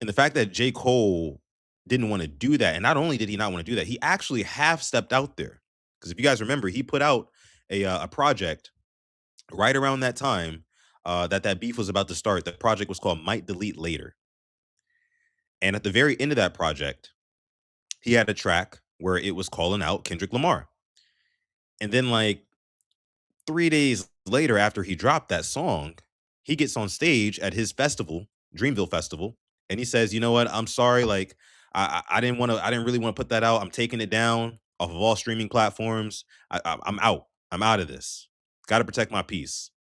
And the fact that J. Cole didn't want to do that, and not only did he not want to do that, he actually half stepped out there. Because if you guys remember, he put out a project right around that time that beef was about to start. The project was called Might Delete Later. And at the very end of that project, he had a track where it was calling out Kendrick Lamar. And then like 3 days later, after he dropped that song, he gets on stage at his festival, Dreamville Festival, and he says, "You know what? I'm sorry. Like, I didn't really want to put that out. I'm taking it down off of all streaming platforms. I'm out. I'm out of this. Got to protect my peace.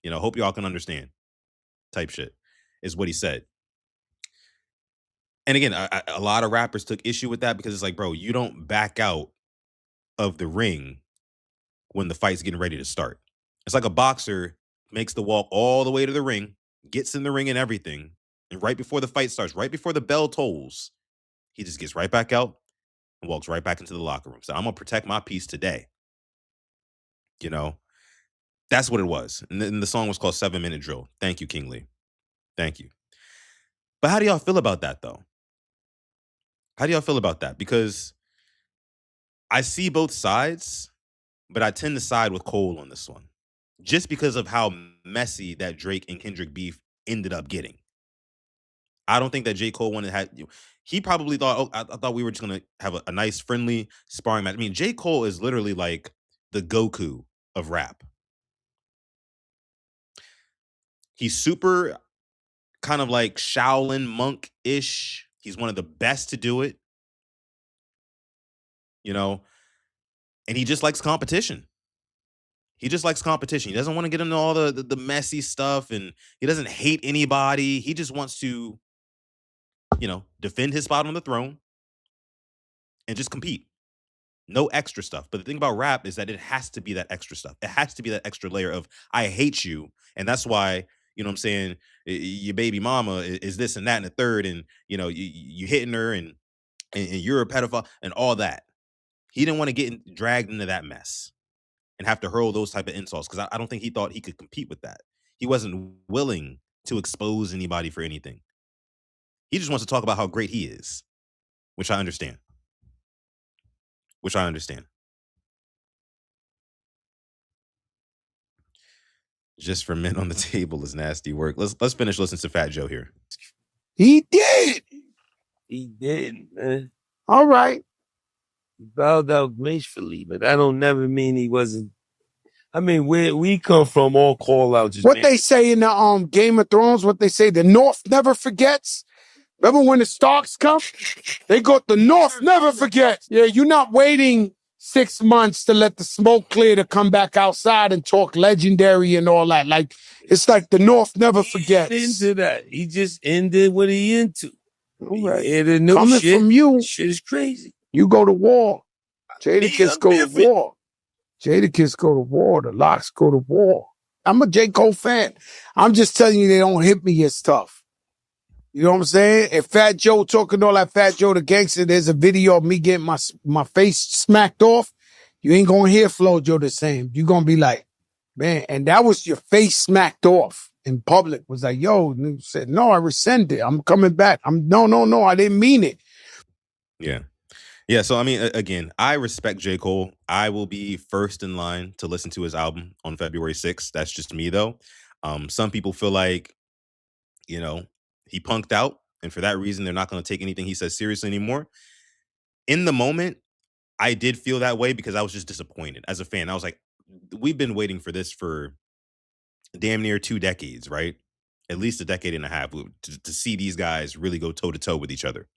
You know, hope y'all can understand." Type shit is what he said. And again, a lot of rappers took issue with that because it's like, bro, you don't back out of the ring when the fight's getting ready to start. It's like a boxer makes the walk all the way to the ring, gets in the ring and everything, and right before the fight starts, right before the bell tolls, he just gets right back out and walks right back into the locker room. So I'm going to protect my peace today. You know, that's what it was. And the song was called 7 Minute Drill. Thank you, King Lee. Thank you. But how do y'all feel about that, though? How do y'all feel about that? Because I see both sides, but I tend to side with Cole on this one. Just because of how messy that Drake and Kendrick beef ended up getting. I don't think that J. Cole wanted to have... He probably thought, oh, I thought we were just going to have a nice, friendly sparring match. I mean, J. Cole is literally like the Goku of rap. He's super kind of like Shaolin monk-ish. He's one of the best to do it. You know, and he just likes competition. He just likes competition. He doesn't want to get into all the messy stuff, and he doesn't hate anybody. He just wants to, you know, defend his spot on the throne and just compete. No extra stuff. But the thing about rap is that it has to be that extra stuff. It has to be that extra layer of, I hate you. And that's why, you know what I'm saying, your baby mama is this and that and the third, and, you know, you hitting her and you're a pedophile and all that. He didn't want to get dragged into that mess and have to hurl those type of insults, because I don't think he thought he could compete with that. He wasn't willing to expose anybody for anything. He just wants to talk about how great he is, which I understand. Just for men on the table is nasty work. Let's finish listening to Fat Joe here. He did. He did, man. All right. He bowed out gracefully, but that don't never mean he wasn't. I mean, where we come from, all call outs. What they say in the Game of Thrones, what they say, the North never forgets. Remember when the Starks come? They go, the North never forgets. Yeah, you're not waiting 6 months to let the smoke clear to come back outside and talk legendary and all that. Like, it's like the North never forgets. Into that. He just ended what he into. All right. Coming shit, from you. Shit is crazy. You go to war. Jadakiss go to war. Jadakiss go to war. The Locks go to war. I'm a J. Cole fan. I'm just telling you, they don't hit me as tough. You know what I'm saying? If Fat Joe talking all that Fat Joe the gangster, there's a video of me getting my face smacked off. You ain't gonna hear Flojo the same. You gonna be like, man, and that was your face smacked off in public. Was like, yo, and you said, no, I rescind it. I'm coming back. No, I didn't mean it. Yeah. Yeah, so I mean, again, I respect J. Cole. I will be first in line to listen to his album on February 6th. That's just me, though. Some people feel like, you know, he punked out, and for that reason, they're not going to take anything he says seriously anymore. In the moment, I did feel that way because I was just disappointed as a fan. I was like, we've been waiting for this for damn near 2 decades, right? At least a decade and a half to see these guys really go toe to toe with each other.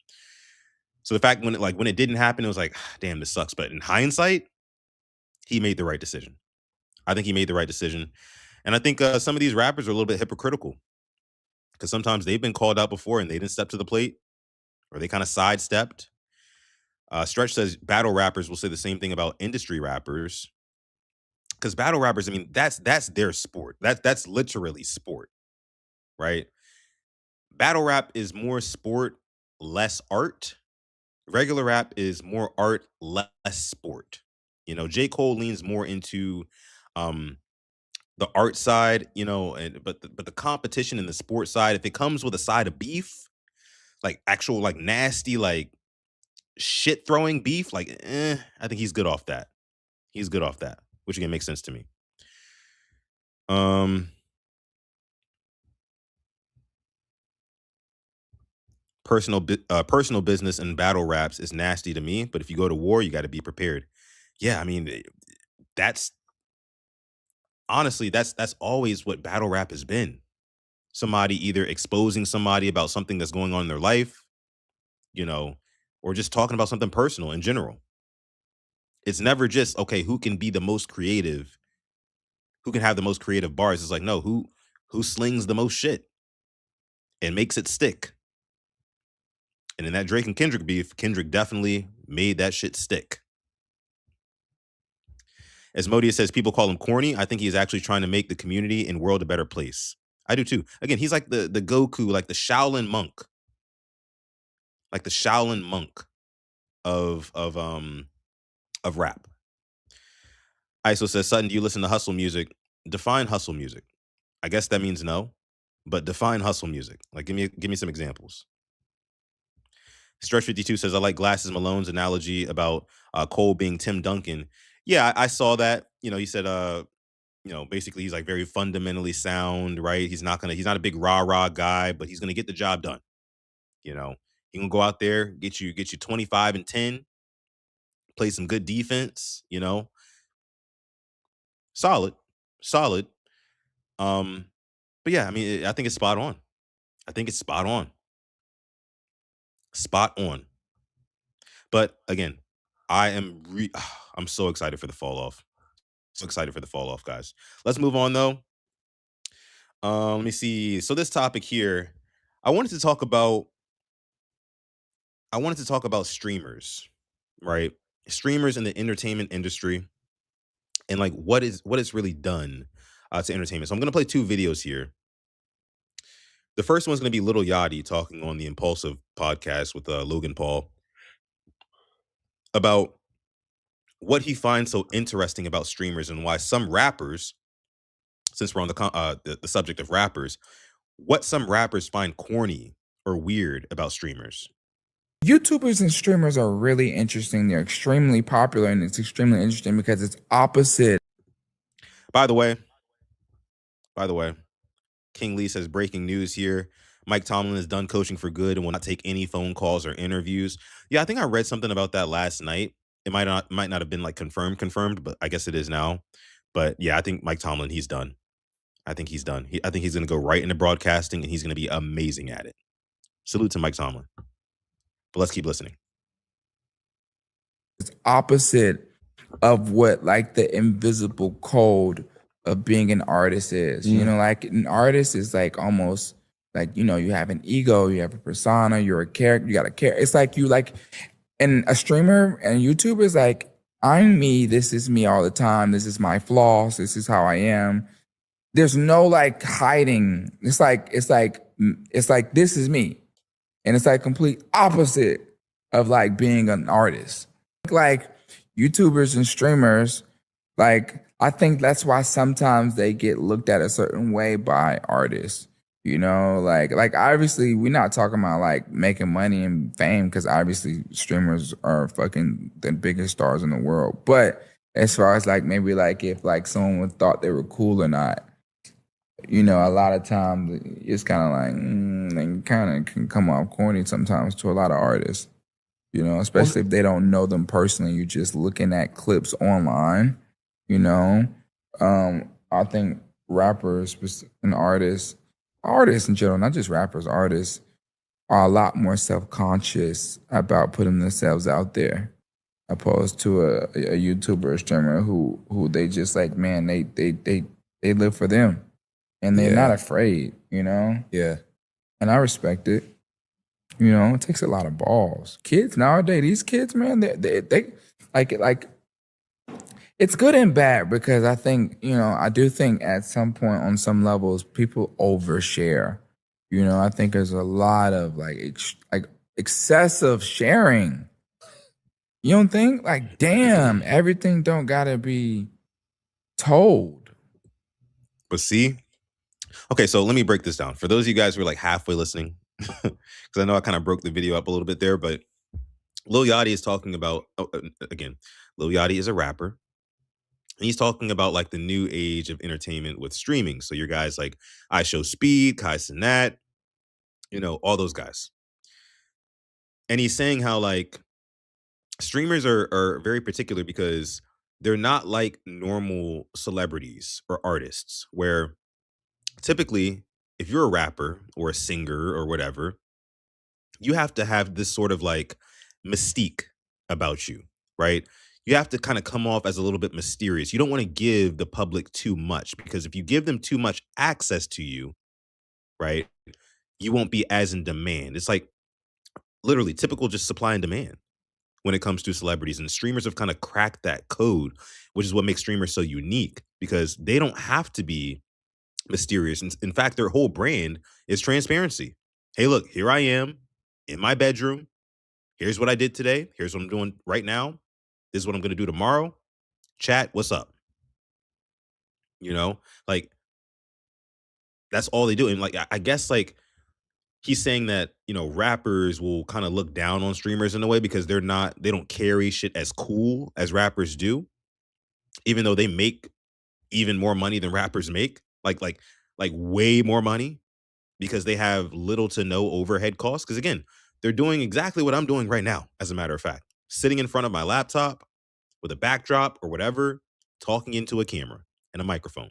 So the fact when it didn't happen, it was like, damn, this sucks. But in hindsight, he made the right decision. I think he made the right decision. And I think some of these rappers are a little bit hypocritical because sometimes they've been called out before and they didn't step to the plate or they kind of sidestepped. Stretch says battle rappers will say the same thing about industry rappers because battle rappers, I mean, that's their sport. That's literally sport, right? Battle rap is more sport, less art. Regular rap is more art, less sport. You know, J. Cole leans more into the art side, you know, but the competition and the sports side, if it comes with a side of beef, like actual like nasty like shit throwing beef, like I think he's good off that. He's good off that, which again makes sense to me. Personal business and battle raps is nasty to me, but if you go to war, you got to be prepared. Yeah, I mean, that's honestly that's always what battle rap has been. Somebody either exposing somebody about something that's going on in their life, you know, or just talking about something personal in general. It's never just, okay, who can be the most creative, who can have the most creative bars. It's like, no, who slings the most shit and makes it stick. And in that Drake and Kendrick beef, Kendrick definitely made that shit stick. As Modia says, people call him corny. I think he's actually trying to make the community and world a better place. I do too. Again, he's like the Goku, like the Shaolin monk. Like the Shaolin monk of rap. ISO says, Sutton, do you listen to hustle music? Define hustle music. I guess that means no, but define hustle music. Like give me some examples. Stretch 52 says, I like Glasses Malone's analogy about Cole being Tim Duncan. Yeah, I saw that. You know, he said you know, basically he's like very fundamentally sound, right? He's not a big rah-rah guy, but he's gonna get the job done. You know, he gonna go out there, get you 25 and 10, play some good defense, you know. Solid. But yeah, I mean, I think it's spot on. Spot on. But again, I'm so excited for the fall off. So excited for the fall off, guys. Let's move on though. Let me see. So this topic here, I wanted to talk about streamers, right? Streamers in the entertainment industry and like what it's really done to entertainment. So I'm gonna play 2 videos here. The first one's gonna be Lil Yachty talking on the Impulsive podcast with Logan Paul about what he finds so interesting about streamers and why some rappers, since we're on the subject of rappers, what some rappers find corny or weird about streamers. YouTubers and streamers are really interesting. They're extremely popular, and it's extremely interesting because it's opposite. By the way, King Lee says, breaking news here. Mike Tomlin is done coaching for good and will not take any phone calls or interviews. Yeah, I think I read something about that last night. It might not have been like confirmed, but I guess it is now. But yeah, I think Mike Tomlin, he's done. I think he's done. I think he's going to go right into broadcasting and he's going to be amazing at it. Salute to Mike Tomlin. But let's keep listening. It's opposite of what like the invisible code of being an artist is. You know, like an artist is like almost like, you know, you have an ego, you have a persona, you're a character, you got a character. It's like you like, and a streamer and a YouTuber is like, I'm me, this is me all the time, this is my flaws, this is how I am. There's no like hiding. It's like this is me. And it's like complete opposite of like being an artist. Like YouTubers and streamers, like, I think that's why sometimes they get looked at a certain way by artists. You know, like obviously we're not talking about like making money and fame, because obviously streamers are fucking the biggest stars in the world. But as far as like maybe like if like someone thought they were cool or not, you know, a lot of times it's kind of like they kind of can come off corny sometimes to a lot of artists. You know, especially if they don't know them personally. You're just looking at clips online. You know, I think rappers and artists in general, not just rappers, artists, are a lot more self-conscious about putting themselves out there, opposed to a YouTuber or streamer who they just like, man, they live for them, and they're not afraid, you know? Yeah. And I respect it. You know, it takes a lot of balls. Kids nowadays, these kids, man, they like it's good and bad, because I think, you know, I do think at some point on some levels people overshare. You know, I think there's a lot of like excessive sharing. You don't think? Like, damn, everything don't gotta be told. But see, okay, so let me break this down for those of you guys who are like halfway listening, because I know I kind of broke the video up a little bit there. But Lil Yachty is talking about, again, Lil Yachty is a rapper. And he's talking about like the new age of entertainment with streaming. So your guys like I Show Speed, Kai Cenat, you know, all those guys. And he's saying how like streamers are very particular, because they're not like normal celebrities or artists, where typically if you're a rapper or a singer or whatever, you have to have this sort of like mystique about you, right? You have to kind of come off as a little bit mysterious. You don't want to give the public too much, because if you give them too much access to you, right, you won't be as in demand. It's like literally typical just supply and demand when it comes to celebrities. And streamers have kind of cracked that code, which is what makes streamers so unique, because they don't have to be mysterious. In fact, their whole brand is transparency. Hey, look, here I am in my bedroom. Here's what I did today. Here's what I'm doing right now. This is what I'm going to do tomorrow. Chat, what's up? You know, like that's all they do. And like, I guess like he's saying that, you know, rappers will kind of look down on streamers in a way, because they don't carry shit as cool as rappers do, even though they make even more money than rappers make, like way more money, because they have little to no overhead costs. Because again, they're doing exactly what I'm doing right now, as a matter of fact, sitting in front of my laptop with a backdrop or whatever, talking into a camera and a microphone.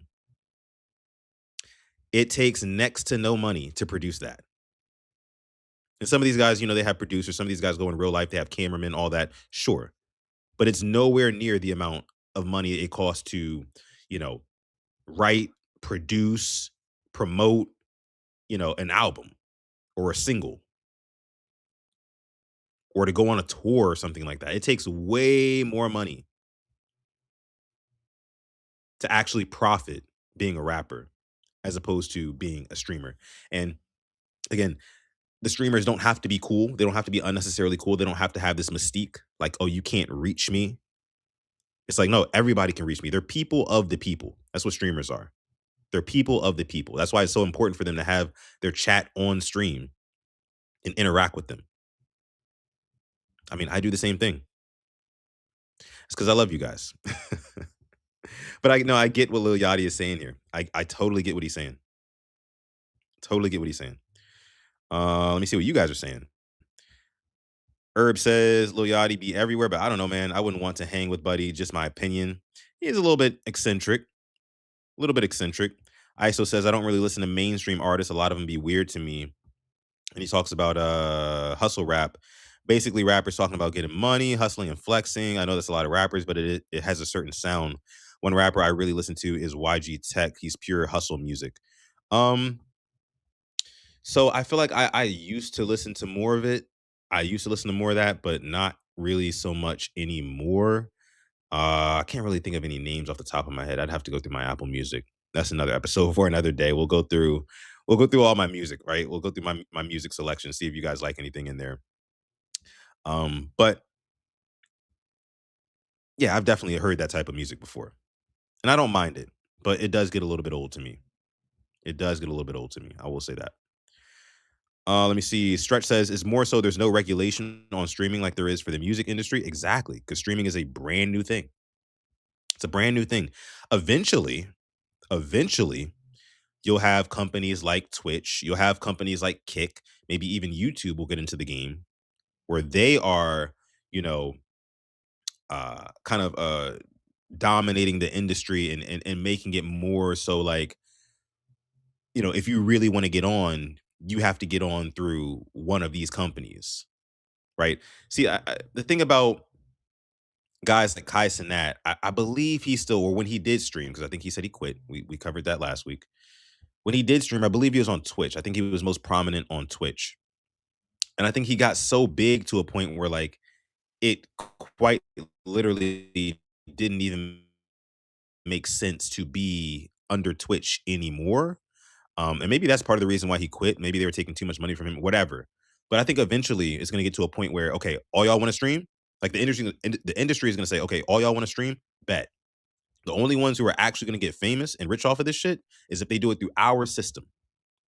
It takes next to no money to produce that. And some of these guys, you know, they have producers. Some of these guys go in real life, they have cameramen, all that. Sure. But it's nowhere near the amount of money it costs to, you know, write, produce, promote, you know, an album or a single, or to go on a tour or something like that. It takes way more money to actually profit being a rapper as opposed to being a streamer. And again, the streamers don't have to be cool. They don't have to be unnecessarily cool. They don't have to have this mystique like, oh, you can't reach me. It's like, no, everybody can reach me. They're people of the people. That's what streamers are. They're people of the people. That's why it's so important for them to have their chat on stream and interact with them. I mean, I do the same thing. It's because I love you guys. But I get what Lil Yachty is saying here. I totally get what he's saying. Totally get what he's saying. Let me see what you guys are saying. Herb says Lil Yachty be everywhere, but I don't know, man. I wouldn't want to hang with Buddy. Just my opinion. He's a little bit eccentric. A little bit eccentric. ISO says I don't really listen to mainstream artists. A lot of them be weird to me. And he talks about hustle rap. Basically, rappers talking about getting money, hustling, and flexing. I know that's a lot of rappers, but it has a certain sound. One rapper I really listen to is YG Tech. He's pure hustle music. So I feel like I used to listen to more of it. I used to listen to more of that, but not really so much anymore. I can't really think of any names off the top of my head. I'd have to go through my Apple Music. That's another episode for another day. We'll go through all my music, right? We'll go through my music selection, see if you guys like anything in there. But Yeah, I've definitely heard that type of music before. And I don't mind it, but it does get a little bit old to me. It does get a little bit old to me. I will say that. Let me see. Stretch says, it's more so there's no regulation on streaming like there is for the music industry. Exactly, because streaming is a brand new thing. It's a brand new thing. Eventually, you'll have companies like Twitch, you'll have companies like Kick, maybe even YouTube will get into the game where they are, you know, kind of dominating the industry and making it more so like, you know, if you really want to get on, you have to get on through one of these companies, right? See, the thing about guys like Kai Cenat, I believe he still, or when he did stream, because I think he said he quit. We covered that last week. When he did stream, I believe he was on Twitch. I think he was most prominent on Twitch. And I think he got so big to a point where like it quite literally didn't even make sense to be under Twitch anymore. And maybe that's part of the reason why he quit. Maybe they were taking too much money from him, whatever. But I think eventually it's going to get to a point where, okay, all y'all want to stream? Like the industry is going to say, okay, all y'all want to stream? Bet. The only ones who are actually going to get famous and rich off of this shit is if they do it through our system.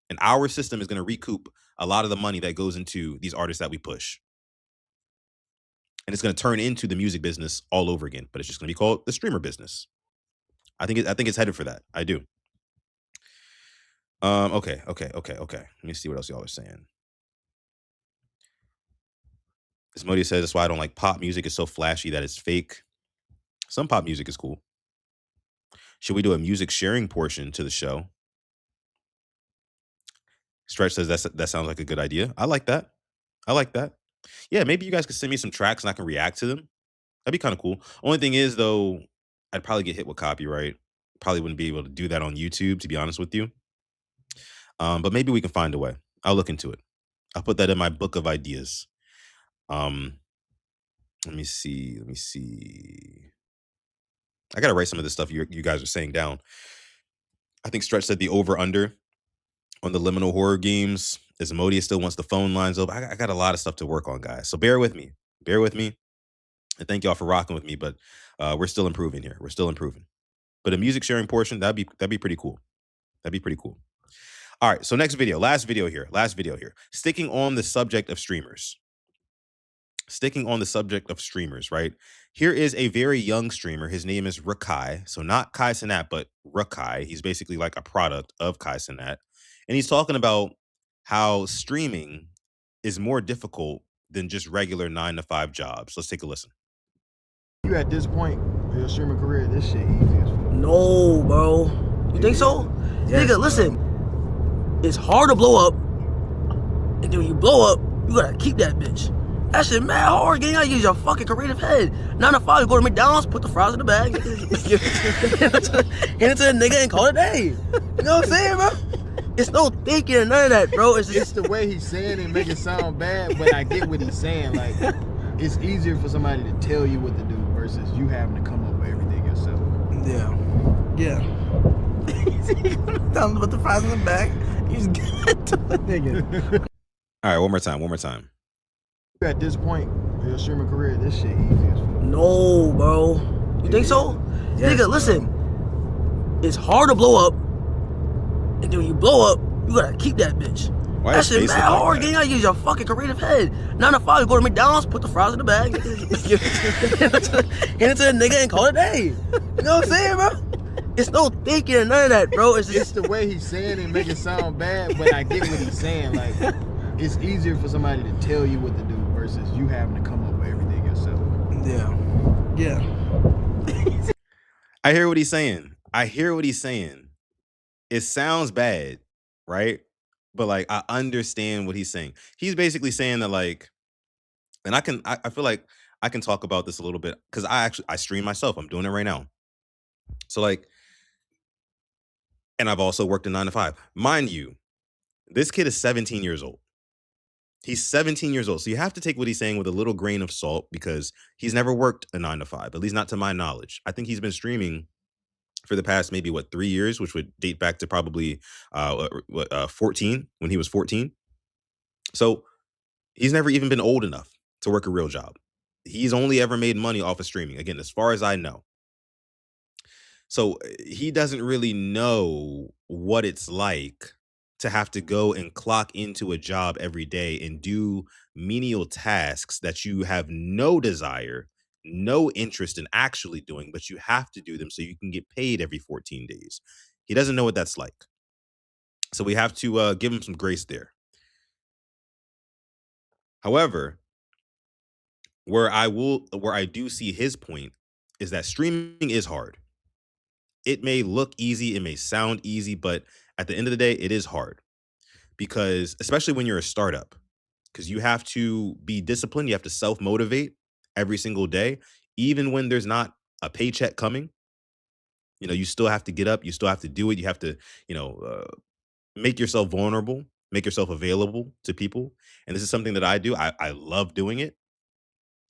And our system is going to recoup a lot of the money that goes into these artists that we push. And it's going to turn into the music business all over again, but it's just going to be called the streamer business. I think it's headed for that. I do. Okay. Let me see what else y'all are saying. Asmodia says that's why I don't like pop music. It's so flashy that it's fake. Some pop music is cool. Should we do a music sharing portion to the show? Stretch says that sounds like a good idea. I like that. Yeah, maybe you guys could send me some tracks and I can react to them. That'd be kind of cool. Only thing is, though, I'd probably get hit with copyright. Probably wouldn't be able to do that on YouTube, to be honest with you. But maybe we can find a way. I'll look into it. I'll put that in my book of ideas. Let me see. I gotta write some of the stuff you guys are saying down. I think Stretch said the over-under on the Liminal Horror games. Asmodia still wants the phone lines open. I got a lot of stuff to work on, guys. So bear with me. And thank y'all for rocking with me. But we're still improving here. But a music sharing portion, that'd be pretty cool. All right. So last video here. Sticking on the subject of streamers. Right? Here is a very young streamer. His name is Rakai. So not Kai Cenat, but Rakai. He's basically like a product of Kai Cenat. And he's talking about how streaming is more difficult than just regular 9-to-5 jobs. Let's take a listen. You at this point in your streaming career, this shit easy as fuck. No, bro. You think so? Yes, nigga, listen. It's hard to blow up. And then when you blow up, you gotta keep that bitch. That shit mad hard, gang. You gotta use your fucking creative head. 9-to-5, you go to McDonald's, put the fries in the bag, hand it to the nigga and call it a day. You know what I'm saying, bro? It's no thinking or none of that, bro. It's just the way he's saying it make it sound bad, but I get what he's saying. Like, it's easier for somebody to tell you what to do versus you having to come up with everything yourself. Yeah. Tell him to put the fries in the bag. You just get it to the nigga. All right, one more time. You at this point in your streaming career, this shit easy as fuck. No, bro. You think so? Yes, nigga, listen. It's hard to blow up. And then when you blow up, you gotta keep that bitch. Why that is shit face mad like hard, that? gang. You gotta use your fucking creative head. 9-to-5, you go to McDonald's, put the fries in the bag, hand it to the nigga and call it a day. You know what I'm saying, bro? It's no thinking or none of that, bro. It's just the way he's saying it make it sound bad, but I get what he's saying. Like, it's easier for somebody to tell you what to do versus you having to come up with everything yourself. Yeah. I hear what he's saying. It sounds bad, right? But like I understand what he's saying. He's basically saying that like, and I feel like I can talk about this a little bit because I stream myself. I'm doing it right now. So like, and I've also worked a 9-to-5. Mind you, this kid is 17 years old. He's 17 years old. So you have to take what he's saying with a little grain of salt because he's never worked a 9-to-5, at least not to my knowledge. I think he's been streaming for the past maybe 3 years, which would date back to probably 14, when he was 14. So he's never even been old enough to work a real job. He's only ever made money off of streaming, again, as far as I know. So he doesn't really know what it's like to have to go and clock into a job every day and do menial tasks that you have no desire, no interest in actually doing, but you have to do them so you can get paid every 14 days. He doesn't know what that's like. So we have to give him some grace there. However, where I do see his point is that streaming is hard. It may look easy, it may sound easy, but at the end of the day, it is hard because, especially when you're a startup, because you have to be disciplined, you have to self motivate every single day, even when there's not a paycheck coming. You know, you still have to get up, you still have to do it, you have to, you know, make yourself vulnerable, make yourself available to people. And this is something that I do. I love doing it,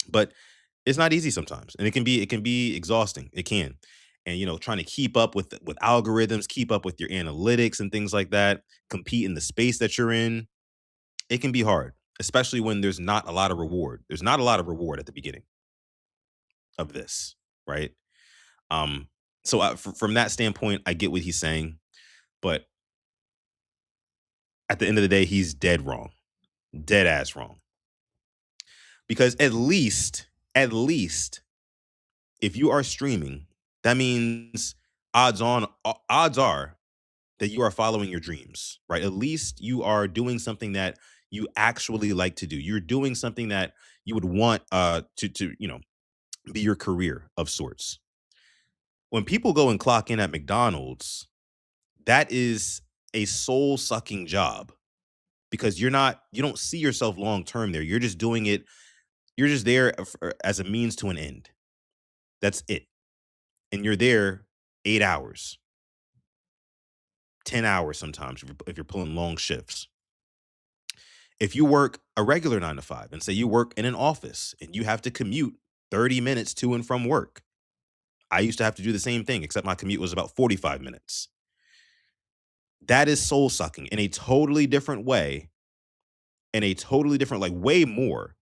but it's not easy sometimes, and it can be exhausting. It can. And you know, trying to keep up with algorithms, keep up with your analytics and things like that, compete in the space that you're in, it can be hard, especially when there's not a lot of reward. There's not a lot of reward at the beginning of this, right? Um, so from that standpoint, I get what he's saying, but at the end of the day, he's dead wrong, dead ass wrong. Because at least, if you are streaming, that means odds are that you are following your dreams, right? At least you are doing something that you actually like to do. You're doing something that you would want to you know, be your career of sorts. When people go and clock in at McDonald's, that is a soul sucking job because you don't see yourself long term there. You're just doing it. You're just there as a means to an end. That's it. And you're there 8 hours, 10 hours sometimes if you're pulling long shifts. If you work a regular 9 to 5 and say you work in an office and you have to commute 30 minutes to and from work. I used to have to do the same thing, except my commute was about 45 minutes. That is soul sucking in a totally different way, in a totally different, like way more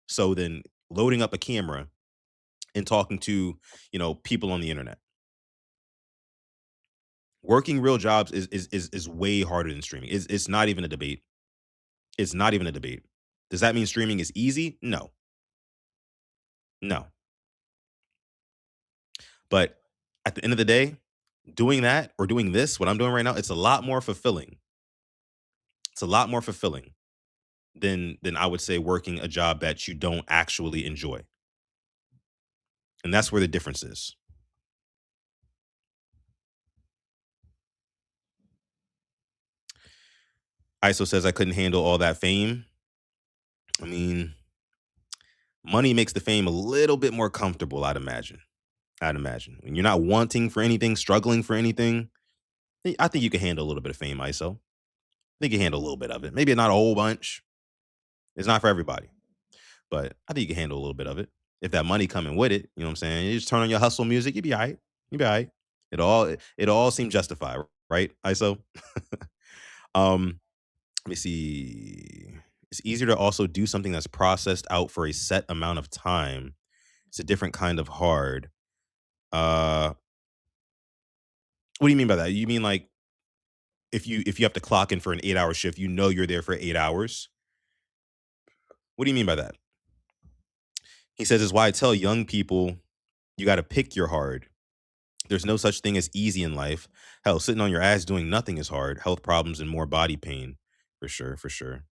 so than loading up a camera and talking to, you know, people on the internet. Working real jobs is way harder than streaming. It's not even a debate. It's not even a debate. Does that mean streaming is easy? No. No. But at the end of the day, doing that or doing this, what I'm doing right now, it's a lot more fulfilling. It's a lot more fulfilling than I would say working a job that you don't actually enjoy. And that's where the difference is. ISO says I couldn't handle all that fame. I mean, money makes the fame a little bit more comfortable, I'd imagine. When you're not wanting for anything, struggling for anything, I think you can handle a little bit of fame, ISO. I think you can handle a little bit of it. Maybe not a whole bunch. It's not for everybody. But I think you can handle a little bit of it. If that money coming with it, you know what I'm saying? You just turn on your hustle music, you'll be all right. You'll be all right. It all seems justified, right, ISO? Let me see. It's easier to also do something that's processed out for a set amount of time. It's a different kind of hard. What do you mean by that? You mean like if you have to clock in for an 8-hour shift, you know you're there for 8 hours? What do you mean by that? He says it's why I tell young people you got to pick your hard. There's no such thing as easy in life. Hell, sitting on your ass doing nothing is hard. Health problems and more body pain. For sure, for sure.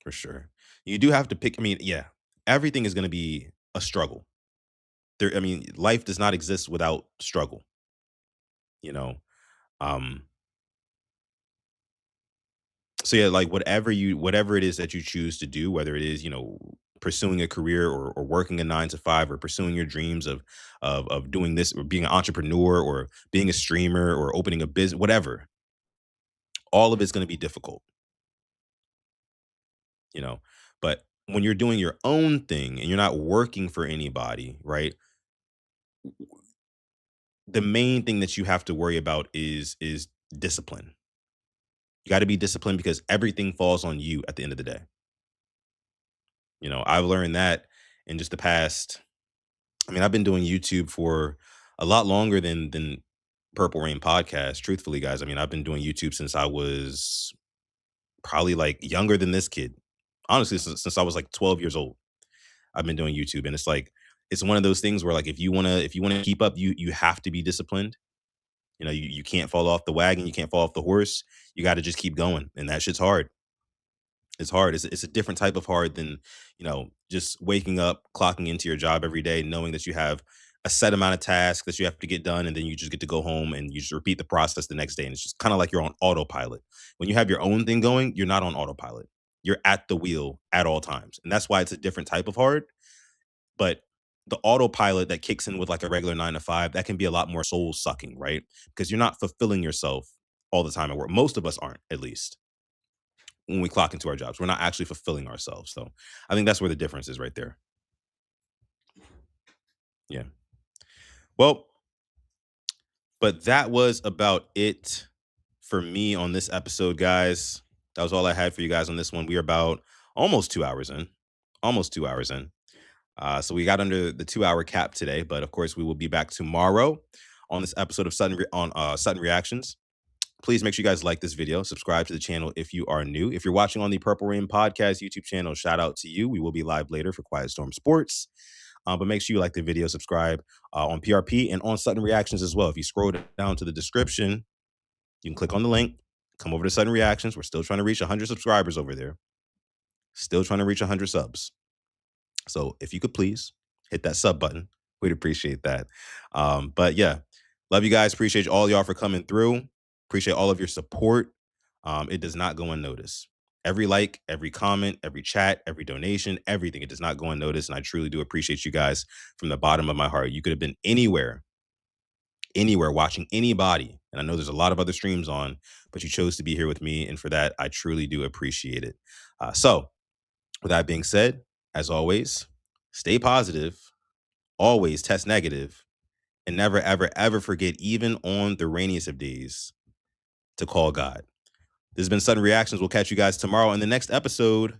For sure. You do have to pick. I mean, yeah, everything is going to be a struggle. I mean, life does not exist without struggle. You know, um, so yeah, like whatever it is that you choose to do, whether it is, you know, pursuing a career or working a 9 to 5 or pursuing your dreams of doing this or being an entrepreneur or being a streamer or opening a business, whatever, all of it's going to be difficult, you know. But when you're doing your own thing and you're not working for anybody, right? The main thing that you have to worry about is discipline. You got to be disciplined because everything falls on you at the end of the day. You know, I've learned that, in just the past. I mean, I've been doing YouTube for a lot longer than Purple Rain podcast. Truthfully, guys, I mean, I've been doing YouTube since I was probably like younger than this kid. Honestly, since I was like 12 years old, I've been doing YouTube, and it's like it's one of those things where like if you wanna keep up, you have to be disciplined. You know, you can't fall off the wagon, you can't fall off the horse. You got to just keep going, and that shit's hard. It's hard. It's a different type of hard than, you know, just waking up, clocking into your job every day, knowing that you have a set amount of tasks that you have to get done, and then you just get to go home and you just repeat the process the next day. And it's just kind of like you're on autopilot. When you have your own thing going, you're not on autopilot. You're at the wheel at all times. And that's why it's a different type of hard. But the autopilot that kicks in with like a regular 9 to 5, that can be a lot more soul sucking, right? Because you're not fulfilling yourself all the time at work. Most of us aren't, at least when we clock into our jobs. We're not actually fulfilling ourselves. So I think that's where the difference is right there. Yeah. Well, but that was about it for me on this episode, guys. That was all I had for you guys on this one. We are about almost 2 hours in. Almost 2 hours in. So we got under the 2-hour cap today, but of course we will be back tomorrow on this episode of Sutton Reactions. Please make sure you guys like this video, subscribe to the channel if you are new. If you're watching on the Purple Rain Podcast YouTube channel, shout out to you. We will be live later for Quiet Storm Sports. But make sure you like the video, subscribe on PRP and on Sutton Reactions as well. If you scroll down to the description, you can click on the link, come over to Sutton Reactions. We're still trying to reach 100 subscribers over there. Still trying to reach 100 subs. So if you could please hit that sub button, we'd appreciate that. But yeah, love you guys. Appreciate all y'all for coming through. Appreciate all of your support. It does not go unnoticed. Every like, every comment, every chat, every donation, everything, it does not go unnoticed. And I truly do appreciate you guys from the bottom of my heart. You could have been anywhere watching anybody. And I know there's a lot of other streams on, but you chose to be here with me. And for that, I truly do appreciate it. So with that being said, as always, stay positive, always test negative, and never, ever, ever forget, even on the rainiest of days, to call God. This has been Sutton Reactions. We'll catch you guys tomorrow in the next episode.